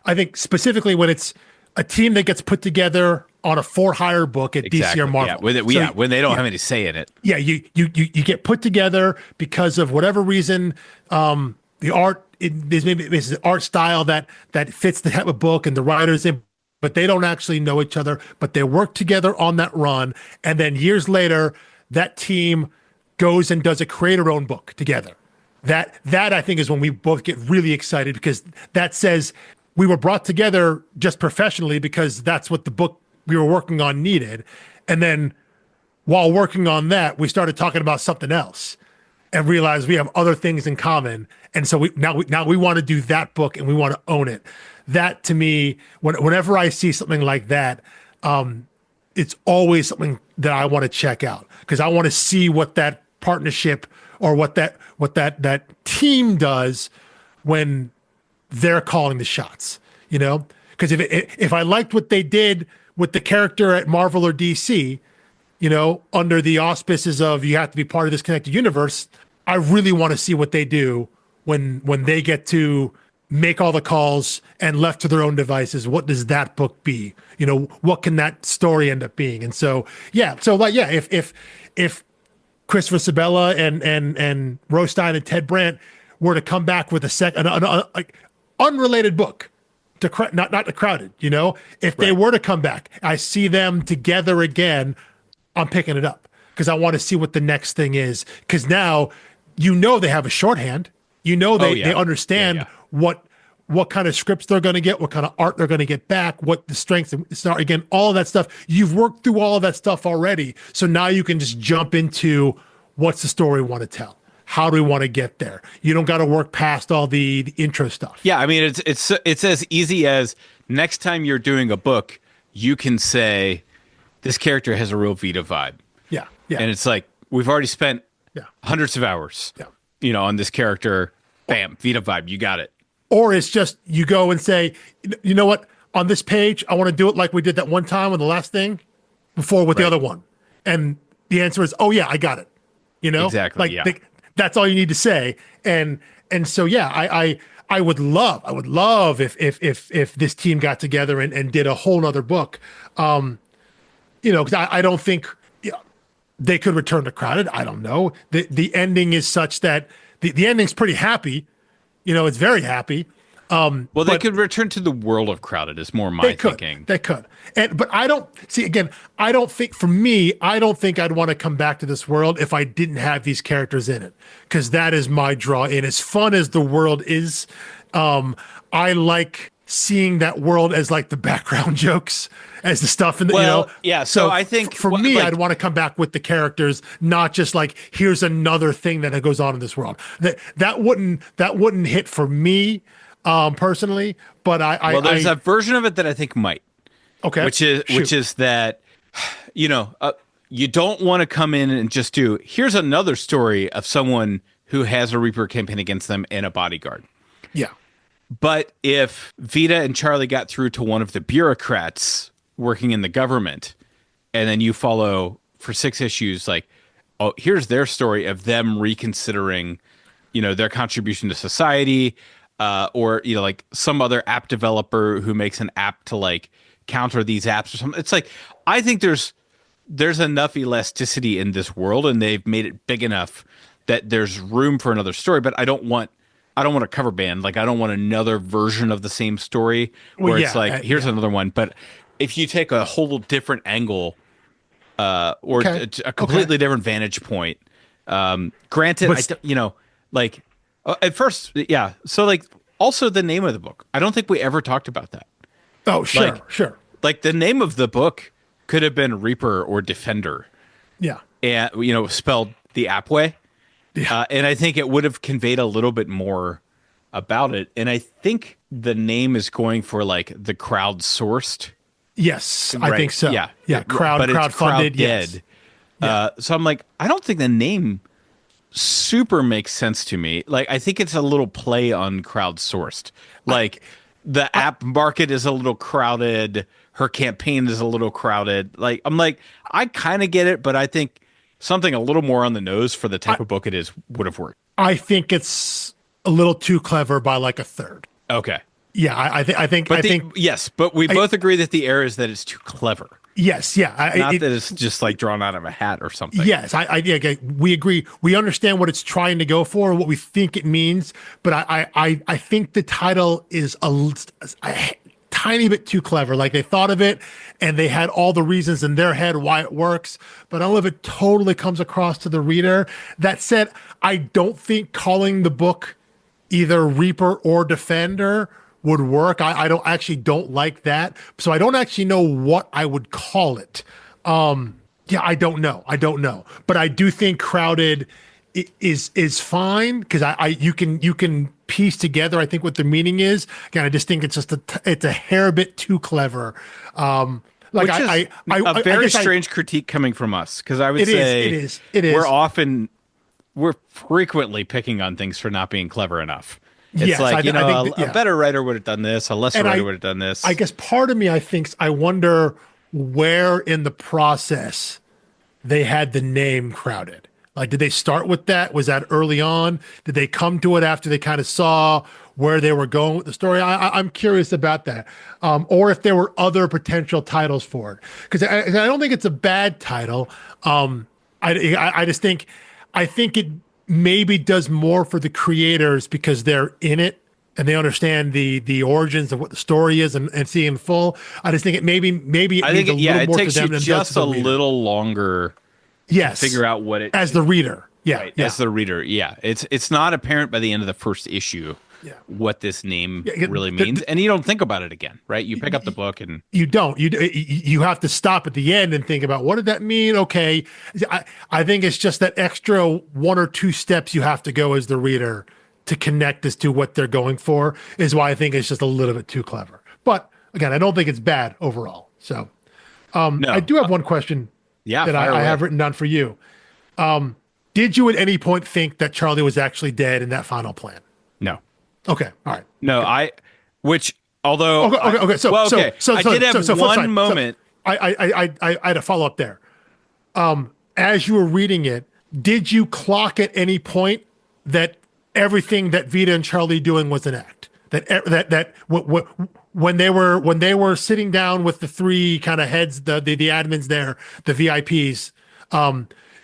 I think specifically when it's a team that gets put together on a for-hire book at DC or Marvel. Yeah, when they don't have any say in it. Yeah, you get put together because of whatever reason. The art, there's an art style that fits the type of book and the writers in, but they don't actually know each other. But they work together on that run, and then years later, that team goes and does a creator-owned book together. That I think is when we both get really excited, because that says we were brought together just professionally because that's what the book we were working on needed. And then while working on that, we started talking about something else and realized we have other things in common. And so now we want to do that book and we want to own it. That, to me, whenever I see something like that, it's always something that I want to check out, because I want to see what that partnership or what that team does when they're calling the shots, because if I liked what they did with the character at Marvel or DC, under the auspices of you have to be part of this connected universe, I really want to see what they do when they get to make all the calls and left to their own devices. What does that book be? What can that story end up being? And so, if Christopher Sebela and Stein and Ted Brandt were to come back with a unrelated book to not to Crowded, if they were to come back, I see them together again, I'm picking it up, because I want to see what the next thing is. Because now, they have a shorthand, they understand what kind of scripts they're going to get, what kind of art they're going to get back, what the strengths and start, again, all of that stuff. You've worked through all of that stuff already. So now you can just jump into what's the story we want to tell? How do we want to get there? You don't got to work past all the intro stuff. Yeah, I mean, it's as easy as next time you're doing a book, you can say, this character has a real Vita vibe. Yeah. And it's like, we've already spent hundreds of hours, on this character. Bam, Vita vibe, you got it. Or it's just, you go and say, you know what, on this page, I want to do it like we did that one time on the last thing before with the other one. And the answer is, oh yeah, I got it. Exactly. That's all you need to say. And so, yeah, I would love if this team got together and did a whole nother book. Because I don't think they could return to Crowded. I don't know. The ending is such that the ending's pretty happy. It's very happy. They could return to the world of Crowded is more my thinking. They could. But I don't see, again, I don't think I'd want to come back to this world if I didn't have these characters in it, because that is my draw in. As fun as the world is, I like seeing that world as like the background jokes, as the stuff in the, Yeah. So I think for me, I'd want to come back with the characters, not just like, here's another thing that goes on in this world. That wouldn't hit for me, personally, but there's a version of it that I think might. Okay. Which is that, you don't want to come in and just do, here's another story of someone who has a Reaper campaign against them and a bodyguard. Yeah. But if Vita and Charlie got through to one of the bureaucrats working in the government, and then you follow for 6 issues, like, oh, here's their story of them reconsidering, their contribution to society, or, like some other app developer who makes an app to like counter these apps or something. It's like, I think there's enough elasticity in this world, and they've made it big enough that there's room for another story. But I don't want a cover band. Like, I don't want another version of the same story where it's like, here's another one. But if you take a whole different angle, or a completely different vantage point, granted, like at first, yeah. So like, also the name of the book. I don't think we ever talked about that. Oh, sure, sure. Like, the name of the book could have been Reaper or Defender. Yeah. And, spelled the app way. Yeah. And I think it would have conveyed a little bit more about it. And I think the name is going for like the crowdsourced. Yes, right? I think so. Yeah. Yeah. But it's Crowdfunded. Yes. So I'm like, I don't think the name super makes sense to me. Like, I think it's a little play on crowdsourced. Like, the app market is a little crowded. Her campaign is a little crowded. Like, I'm like, I kind of get it, but I think something a little more on the nose for the type of book it is would have worked. I think it's a little too clever by like a third. Okay. Yeah, I think. Yes, but we both agree that the error is that it's too clever. Yes, yeah. Not that it's just like drawn out of a hat or something. Yes, we agree. We understand what it's trying to go for, what we think it means, but I think the title is a tiny bit too clever. Like, they thought of it and they had all the reasons in their head why it works, but I don't know if it totally comes across to the reader. That said, I don't think calling the book either Reaper or Defender would work. I don't like that. So I don't actually know what I would call it. Yeah, I don't know. But I do think crowded is fine, because you can piece together, I think, what the meaning is. Again, I just think it's a hair bit too clever. Like, which is a very strange critique coming from us, because I would say it is. We're frequently picking on things for not being clever enough. It's yes, like, a better writer would have done this, a lesser writer would have done this. I guess part of me, I wonder where in the process they had the name Crowded. Like, did they start with that? Was that early on? Did they come to it after they kind of saw where they were going with the story? I'm curious about that. Or if there were other potential titles for it. Because I don't think it's a bad title. I just think it maybe does more for the creators because they're in it and they understand the origins of what the story is and see in full. I just think it maybe it needs a little more to them than just a little longer. Yes, to figure out what it as the reader. Yeah, right, as the reader. Yeah, it's not apparent by the end of the first issue. Yeah. What this name really means, and you don't think about it again, right? You pick up the book and you don't. You have to stop at the end and think about, what did that mean? Okay, I think it's just that extra one or two steps you have to go as the reader to connect as to what they're going for, is why I think it's just a little bit too clever. But again, I don't think it's bad overall. So no. I do have one question that I have written down for you. Did you at any point think that Charlie was actually dead in that final plan? No. Okay. All right. No, okay. Although okay. So I did have one moment. I had a follow up there. As you were reading it, did you clock at any point that everything that Vita and Charlie doing was an act? That when they were sitting down with the three kind of heads, the admins there, the VIPs,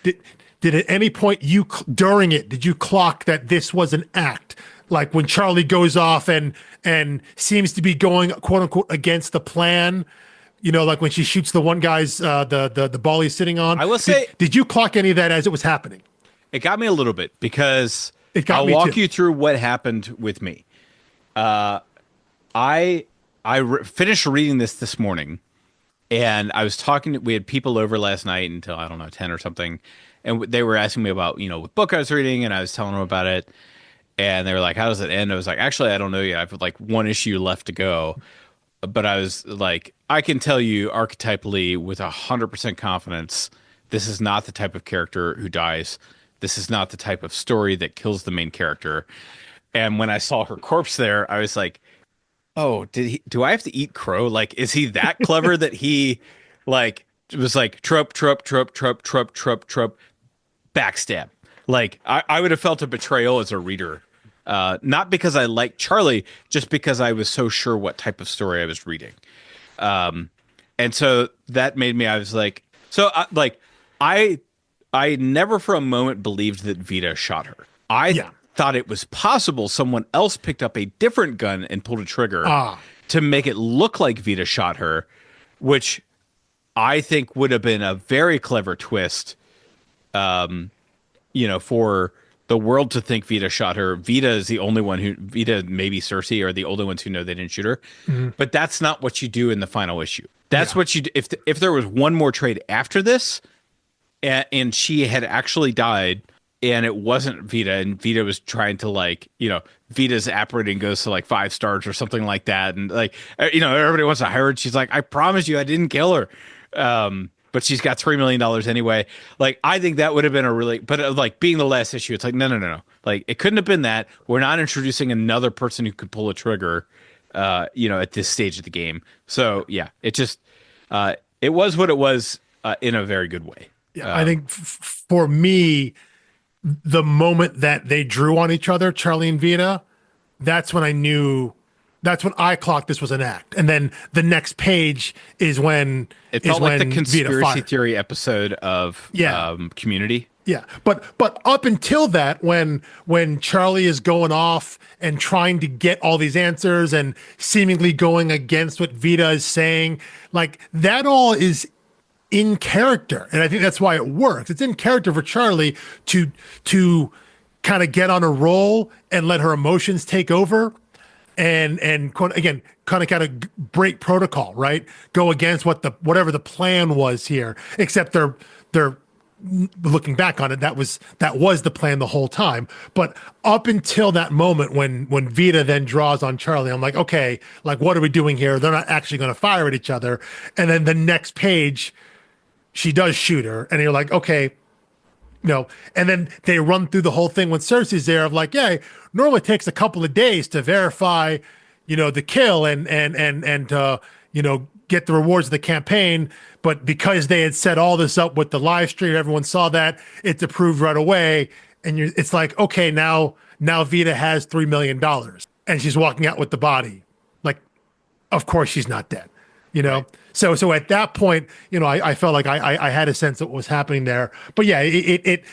did at any point during it did you clock that this was an act? Like, when Charlie goes off and seems to be going, quote unquote, against the plan, like when she shoots the one guy's the ball he's sitting on. I will say, did you clock any of that as it was happening? It got me a little bit, because I'll walk you through what happened with me. I finished reading this morning, and I was talking. We had people over last night until, I don't know, 10 or something, and they were asking me about what book I was reading, and I was telling them about it. And they were like, how does it end? I was like, actually, I don't know yet. I have like one issue left to go. But I was like, I can tell you archetypally with 100% confidence, this is not the type of character who dies. This is not the type of story that kills the main character. And when I saw her corpse there, I was like, oh, do I have to eat crow? Like, is he that clever that he like was like trope, backstab? Like, I would have felt a betrayal as a reader, not because I liked Charlie, just because I was so sure what type of story I was reading. And so that made me, I was like, I I never for a moment believed that Vita shot her. I Yeah. thought it was possible someone else picked up a different gun and pulled a trigger Ah. to make it look like Vita shot her, which I think would have been a very clever twist, for the world to think Vita shot her. Vita is the only one who, Vita, maybe Cersei, are the only ones who know they didn't shoot her. But that's not what you do in the final issue. That's what you do. If there was one more trade after this, and she had actually died, and it wasn't Vita, and Vita was trying to Vita's app rating goes to like 5 stars or something like that, and everybody wants to hire her. She's like, I promise you, I didn't kill her. But she's got $3 million anyway. Like, I think that would have been but being the last issue, it's like, no. Like, it couldn't have been that. We're not introducing another person who could pull a trigger, at this stage of the game. So yeah, it just, it was what it was, in a very good way. Yeah, I think for me, the moment that they drew on each other, Charlie and Vita, that's when I knew. That's when I clocked this was an act, and then the next page is when it felt like the conspiracy theory episode of Community. Yeah, but up until that, when Charlie is going off and trying to get all these answers and seemingly going against what Vita is saying, like that all is in character, and I think that's why it works. It's in character for Charlie to kind of get on a roll and let her emotions take over. And again, kind of break protocol, right? Go against whatever the plan was here. Except they're looking back on it, that was the plan the whole time. But up until that moment, when Vita then draws on Charlie, I'm like, okay, like what are we doing here? They're not actually going to fire at each other. And then the next page, she does shoot her, and you're like, okay. And then they run through the whole thing when Cersei's there of like, yeah, normally it takes a couple of days to verify, the kill and get the rewards of the campaign. But because they had set all this up with the live stream, everyone saw that, it's approved right away. And it's like, okay, now Vita has $3 million and she's walking out with the body. Like, of course she's not dead, Right. So at that point, I felt like I had a sense of what was happening there. But yeah, it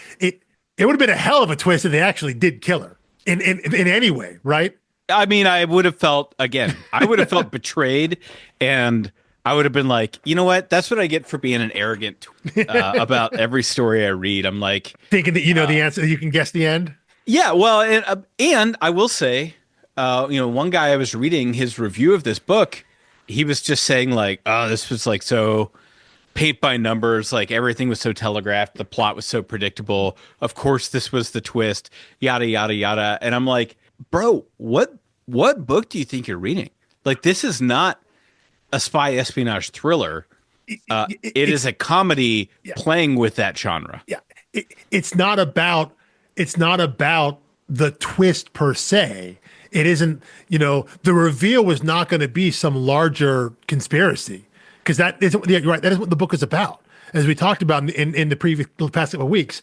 would have been a hell of a twist if they actually did kill her in any way, right? I mean, I would have felt betrayed, and I would have been like, you know what? That's what I get for being an arrogant about every story I read. I'm like thinking that the answer, you can guess the end. Yeah, well, and I will say, one guy I was reading his review of this book. He was just saying like, oh, this was like so paint by numbers, like everything was so telegraphed, the plot was so predictable. Of course, this was the twist, yada yada yada. And I'm like, bro, what book do you think you're reading? Like, this is not a spy espionage thriller. It is a comedy playing with that genre. Yeah, it's not about the twist per se. It isn't, the reveal was not going to be some larger conspiracy, because that isn't, you're right, that is what the book is about. As we talked about in the past couple of weeks,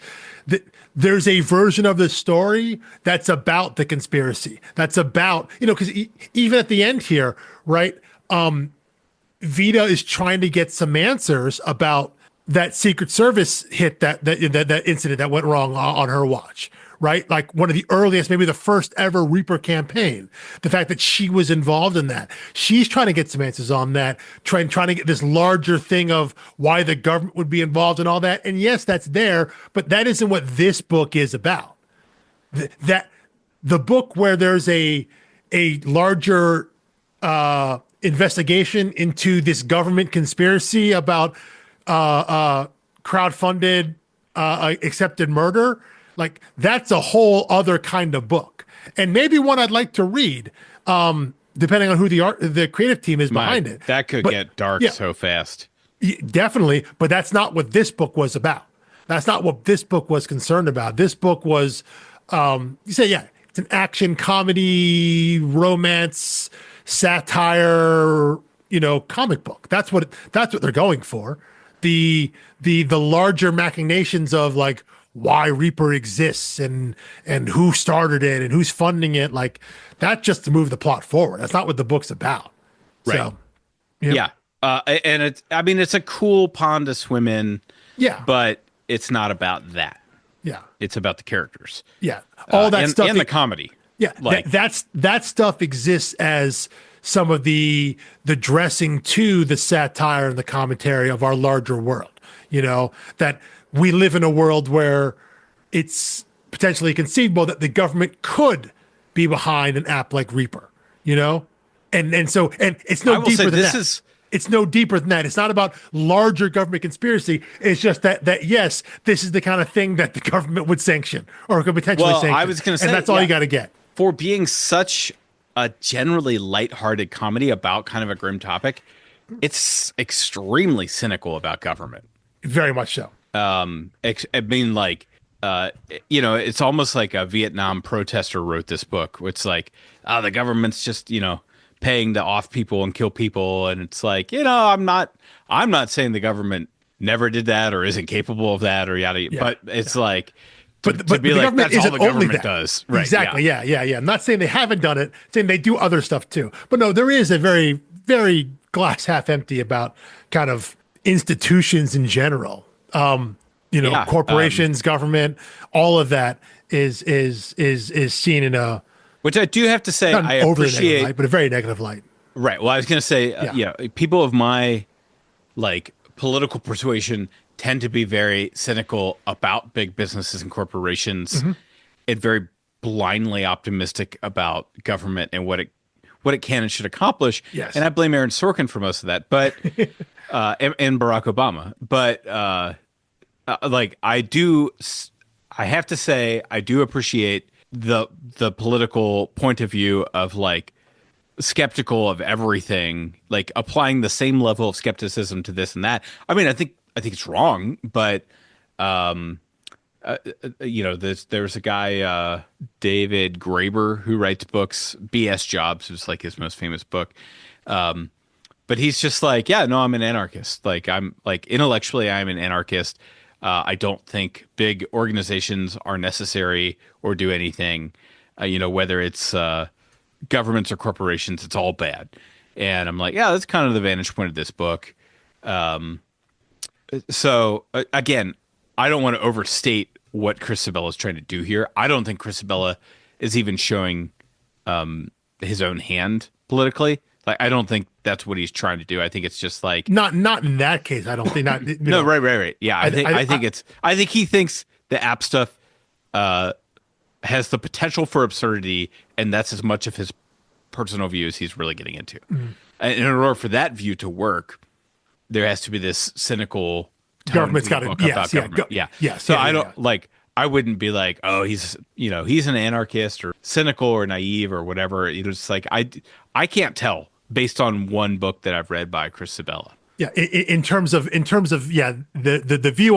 there's a version of the story that's about the conspiracy. That's about, because even at the end here, right, Vita is trying to get some answers about that Secret Service hit, that incident that went wrong on her watch. Right? Like one of the earliest, maybe the first ever Reaper campaign. The fact that she was involved in that. She's trying to get some answers on that, trying to get this larger thing of why the government would be involved in all that. And yes, that's there, but that isn't what this book is about. That the book where there's a larger investigation into this government conspiracy about crowdfunded accepted murder. Like, that's a whole other kind of book, and maybe one I'd like to read, depending on who the creative team is behind it. That could get dark so fast. Definitely, but that's not what this book was about. That's not what this book was concerned about. This book was, it's an action comedy, romance, satire, comic book. That's what they're going for. The larger machinations of like, why Reaper exists and who started it and who's funding it, like that, just to move the plot forward. That's not what the book's about. Right. So, yeah. And I mean, it's a cool pond to swim in, Yeah. but it's not about that. Yeah. It's about the characters. Yeah. All that stuff. And the comedy. Yeah. Like, that stuff exists as some of the dressing to the satire and the commentary of our larger world. You know, that we live in a world where it's potentially conceivable that the government could be behind an app like Reaper, you know? And it's no deeper than that. It's no deeper than that. It's not about larger government conspiracy. It's just that yes, this is the kind of thing that the government would sanction or could potentially sanction. I was going to say, and that's all you got to get. For being such a generally lighthearted comedy about kind of a grim topic, it's extremely cynical about government. Very much so. I mean, like, you know, it's almost like a Vietnam protester wrote this book. It's like, oh, the government's just, you know, paying to off people and kill people, and it's like, you know, I'm not saying the government never did that or isn't capable of that or yada. Yeah, but it's like, to be like, that's all the government does, right? Exactly. Yeah. I'm not saying they haven't done it, saying they do other stuff too. But no, there is a very, very glass half empty about kind of institutions in general. You know, corporations, government, all of that is seen in a, which I do have to say, I appreciate, light, but a very negative light. Right. Well, I was going to say, people of my like political persuasion tend to be very cynical about big businesses and corporations, and very blindly optimistic about government and what it can and should accomplish. Yes. And I blame Aaron Sorkin for most of that, but and Barack Obama. But like I have to say, I do appreciate the political point of view of like skeptical of everything, like applying the same level of skepticism to this and that. I mean, I think it's wrong, but you know, there's a guy, David Graeber, who writes books. BS Jobs is like his most famous book. But he's just like, yeah, no, I'm an anarchist. Like, I'm like, intellectually, I'm an anarchist. I don't think big organizations are necessary or do anything. You know, whether it's governments or corporations, it's all bad. And I'm like, yeah, that's kind of the vantage point of this book. So again, I don't want to overstate what Chris Sebela is trying to do here. I don't think Chris Sebela is even showing his own hand politically. Like, I don't think that's what he's trying to do. I think it's just like not in that case. I don't think not. No, right. Yeah, I think he thinks the app stuff has the potential for absurdity, and that's as much of his personal view as he's really getting into. And in order for that view to work, there has to be this cynical government's got to government. So I don't like. I wouldn't be like, oh, he's an anarchist or cynical or naive or whatever. It's like I can't tell based on one book that I've read by Chris Sebela. Yeah, in terms of the view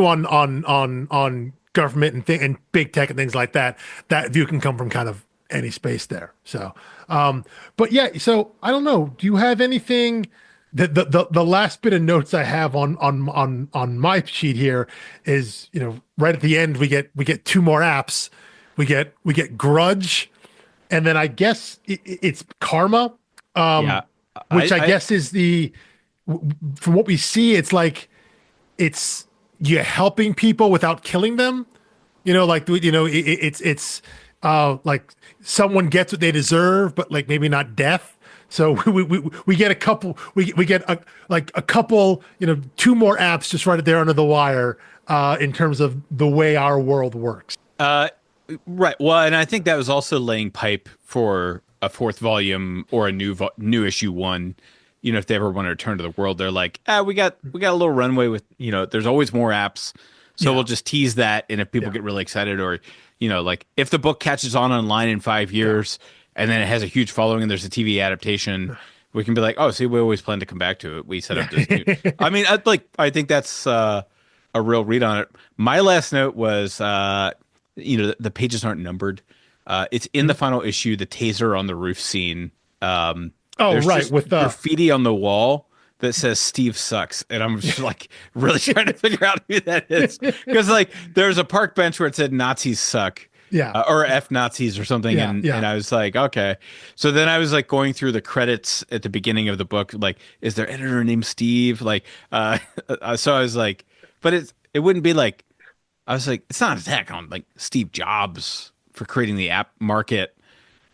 on government and big tech and things like that. That view can come from kind of any space there. So, but yeah, so I don't know. Do you have anything? The last bit of notes I have on my sheet here is, you know, right at the end we get two more apps. We get Grudge, and then I guess it's Karma, which I guess is from what we see, it's like it's you're helping people without killing them. You know, like, you know, it's like someone gets what they deserve, but like maybe not death. So we get a couple, we get a couple, you know, two more apps just right there under the wire in terms of the way our world works. Right. Well, and I think that was also laying pipe for a fourth volume or a new issue one. You know, if they ever want to return to the world, they're like, we got a little runway with, you know, there's always more apps. So we'll just tease that. And if people get really excited, or, you know, like if the book catches on online in 5 years, and then it has a huge following and there's a TV adaptation, we can be like, oh, see, we always plan to come back to it. We set up this new. I mean, I think that's a real read on it. My last note was, you know, the pages aren't numbered. It's in the final issue, the taser on the roof scene. With graffiti on the wall that says Steve sucks. And I'm just like really trying to figure out who that is. Because like there's a park bench where it said Nazis suck. or F Nazis or something. And I was like, okay. So then I was like going through the credits at the beginning of the book, like, is there editor named Steve? Like, so I was like, but it wouldn't be like, I was like, it's not an attack on like Steve Jobs for creating the app market.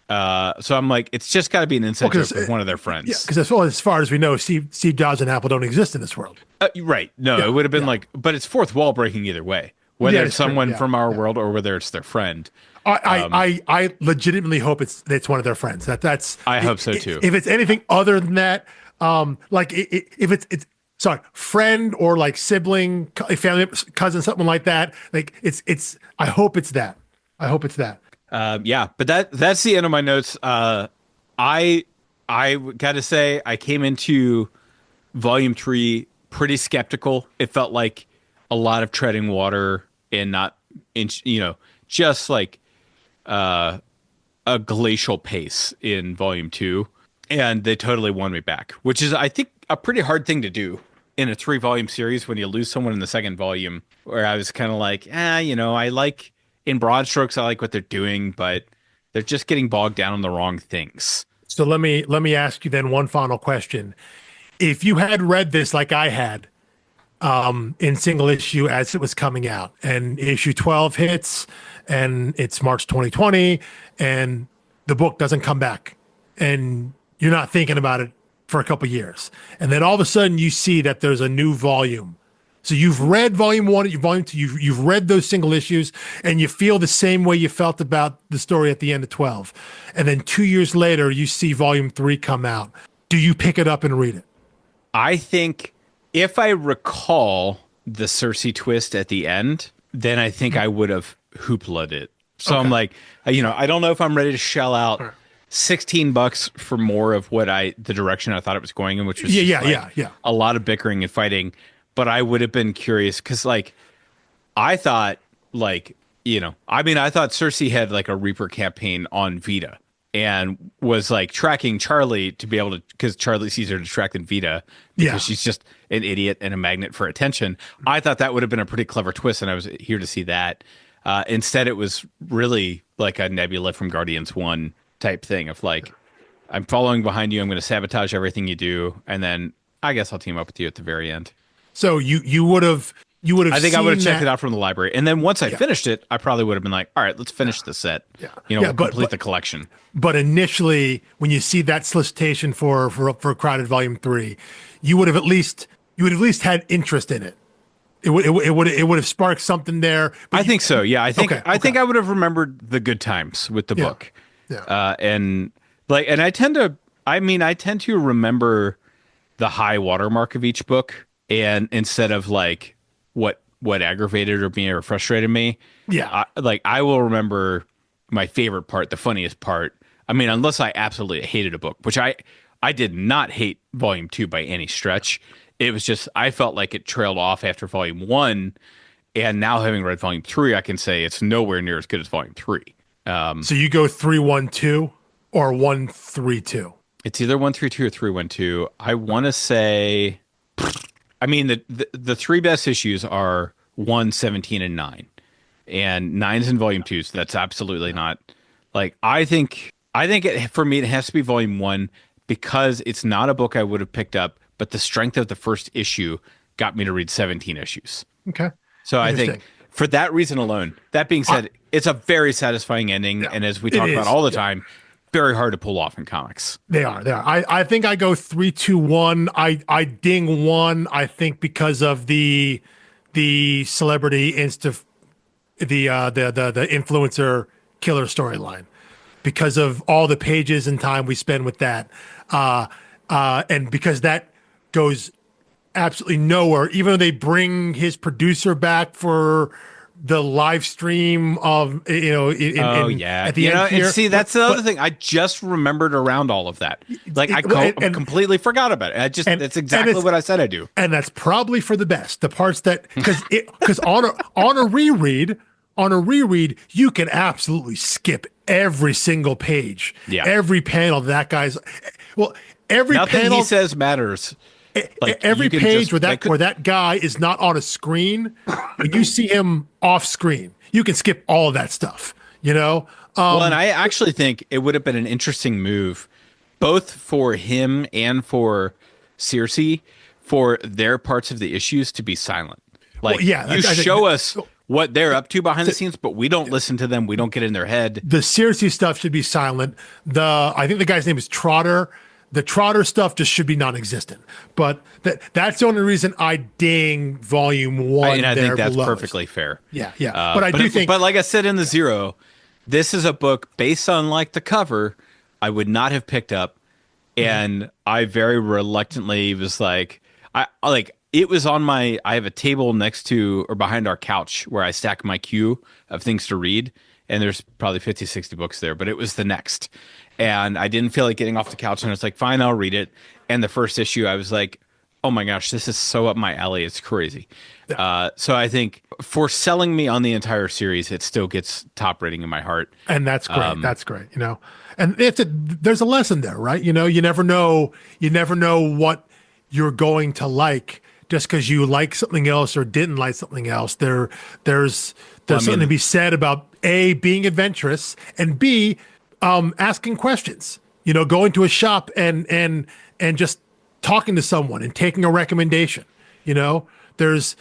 So I'm like, it's just got to be an inside joke with one of their friends. Yeah, because as far as we know, Steve Jobs and Apple don't exist in this world. Right. No, it would have been like, but it's fourth wall breaking either way, whether it's someone from our world or whether it's their friend. I legitimately hope it's one of their friends. I hope so too. If it's anything other than that, like if it's sorry, friend or like sibling, family, cousin, something like that. Like it's. I hope it's that. Yeah, but that's the end of my notes. I got to say, I came into Volume 3 pretty skeptical. It felt like a lot of treading water and not, just like a glacial pace in Volume 2. And they totally won me back, which is, I think, a pretty hard thing to do in a 3-volume series when you lose someone in the second volume, where I was kind of like, I like, in broad strokes, I like what they're doing, but they're just getting bogged down on the wrong things. So let me ask you then one final question. If you had read this like I had, in single issue as it was coming out, and issue 12 hits, and it's March 2020, and the book doesn't come back, and you're not thinking about it for a couple years, and then all of a sudden you see that there's a new volume. So you've read volume 1, volume 2, you've read those single issues, and you feel the same way you felt about the story at the end of 12. And then 2 years later, you see volume 3 come out. Do you pick it up and read it? I think if I recall the Cersei twist at the end, then I think I would have hoopla'd it. So I'm like, I don't know if I'm ready to shell out $16 for more of the direction I thought it was going in, which was a lot of bickering and fighting. But I would have been curious because, like, I thought, like, I thought Cersei had like a Reaper campaign on Vita and was like tracking Charlie to be able to, because Charlie sees her distracting Vita because she's just an idiot and a magnet for attention. I thought that would have been a pretty clever twist, and I was here to see that. Instead, it was really like a Nebula from Guardians 1 type thing of like, I'm following behind you, I'm going to sabotage everything you do, and then I guess I'll team up with you at the very end. So you would have. I think I would have checked it out from the library, and then once I finished it, I probably would have been like, "All right, let's finish the set. Complete the collection." But initially, when you see that solicitation for Crowded Volume 3, you would have at least had interest in it. It would have sparked something there. I think so. Yeah, I think I would have remembered the good times with the book. Yeah. And I tend to remember the high watermark of each book. And instead of like what aggravated or frustrated me, I will remember my favorite part, the funniest part. I mean, unless I absolutely hated a book, which I did not hate Volume 2 by any stretch. It was just I felt like it trailed off after Volume 1, and now having read Volume 3, I can say it's nowhere near as good as Volume 3. So you go 3-1-2 or 1-3-2? It's either 1-3-2 or 3-1-2. I want to say. I mean, the three best issues are 1, 17, and 9. And 9's in Volume 2, so that's absolutely not. Like, I think for me, it has to be Volume 1 because it's not a book I would have picked up, but the strength of the first issue got me to read 17 issues. Okay. So I think for that reason alone, that being said, it's a very satisfying ending. And as we talk about all the time, very hard to pull off in comics. They are. I think I go 3-2-1. I ding 1. I think because of the celebrity the influencer killer storyline, because of all the pages and time we spend with that, and because that goes absolutely nowhere. Even though they bring his producer back for the live stream of at the end here. And see, that's the other thing. I just remembered around all of that. Like I completely forgot about it. That's exactly what I said I do. And that's probably for the best. The parts that because on a reread, you can absolutely skip every single page. Yeah. Every panel that guy's every Nothing panel he says matters. Like every page where that guy is not on a screen, when you see him off screen, you can skip all of that stuff. you know? Well, and I actually think it would have been an interesting move, both for him and for Circe, for their parts of the issues to be silent. Like, well, yeah, you show us what they're up to behind the scenes, but we don't listen to them. We don't get in their head. The Circe stuff should be silent. I think the guy's name is Trotter. The Trotter stuff just should be non-existent. But that's the only reason I ding Volume 1. And I think that's below perfectly fair. Yeah. But I do think. But like I said in the Zero, this is a book based on like the cover I would not have picked up, and I very reluctantly was like, it was on I have a table next to or behind our couch where I stack my queue of things to read, and there's probably 50, 60 books there, but it was the next. And I didn't feel like getting off the couch, and I was like, fine, I'll read it. And the first issue, I was like, oh my gosh, this is so up my alley. It's crazy. Yeah. So I think for selling me on the entire series, it still gets top rating in my heart. And that's great. That's great. And there's a lesson there, right? You never know what you're going to like just because you like something else or didn't like something else. There's something to be said about A, being adventurous, and B, asking questions. Going to a shop and just talking to someone and taking a recommendation. It's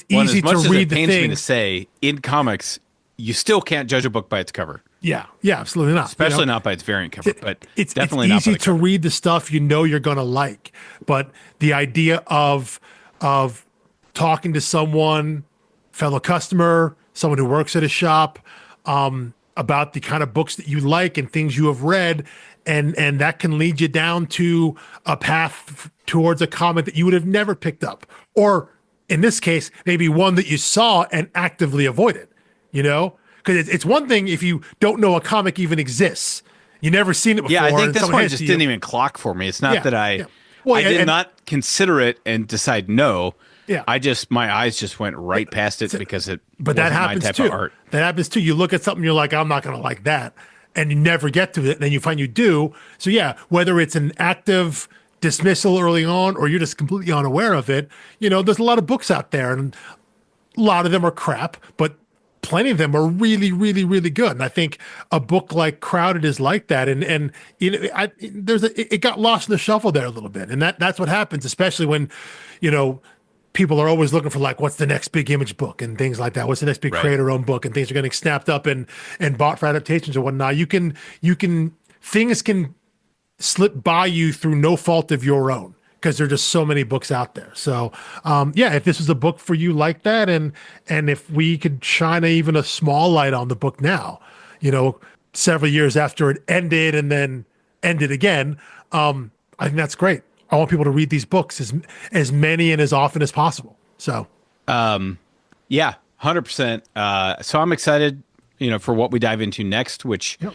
easy to read the thing. It pains me to say, in comics, you still can't judge a book by its cover. Yeah, absolutely not. Especially not by its variant cover, but it's definitely it's easy to read the stuff you're going to like. But the idea of talking to someone, fellow customer, someone who works at a shop, about the kind of books that you like and things you have read, and that can lead you down to a path towards a comic that you would have never picked up, or in this case, maybe one that you saw and actively avoided. Because it's one thing if you don't know a comic even exists, you never seen it before. Yeah, I think this one just didn't even clock for me. It's not that I did not consider it and decide no. Yeah, my eyes just went right past it because it. But that happens my type too. Of art. That happens too. You look at something, you're like, I'm not going to like that, and you never get to it. And then you find you do. So yeah, whether it's an active dismissal early on or you're just completely unaware of it, there's a lot of books out there, and a lot of them are crap, but plenty of them are really, really, really good. And I think a book like Crowded is like that. And it got lost in the shuffle there a little bit. And that's what happens, especially when, people are always looking for like, what's the next big Image book and things like that. What's the next big creator-owned book, and things are getting snapped up and bought for adaptations or whatnot. Things can slip by you through no fault of your own, because there are just so many books out there. So, if this was a book for you like that, and if we could shine even a small light on the book now, several years after it ended and then ended again, I think that's great. I want people to read these books as many and as often as possible. So, 100%. So I'm excited, for what we dive into next, which. Yep.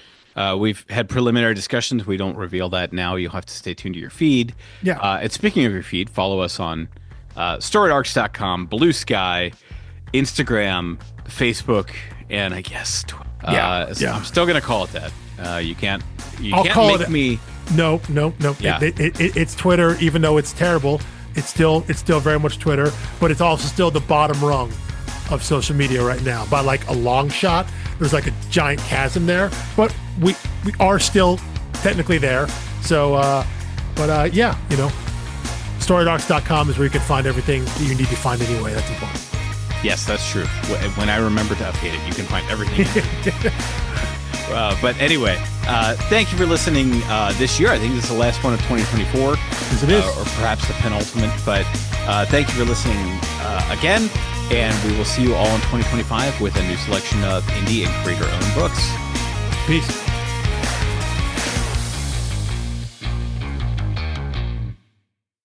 We've had preliminary discussions. We don't reveal that now. You'll have to stay tuned to your feed. Yeah. And speaking of your feed, follow us on storiedarcs.com, Blue Sky, Instagram, Facebook, and I guess Twitter. I'm still going to call it that. You can't make me. No. Yeah. It's Twitter, even though it's terrible. It's still very much Twitter, but it's also still the bottom rung of social media right now by like a long shot. There's like a giant chasm there, but we are still technically there. So, storydocs.com is where you can find everything that you need to find anyway. That's important. Yes, that's true. When I remember to update it, you can find everything. But anyway, thank you for listening this year. I think this is the last one of 2024. Yes, it is. Or perhaps the penultimate. But thank you for listening again. And we will see you all in 2025 with a new selection of indie and creator-owned books. Peace.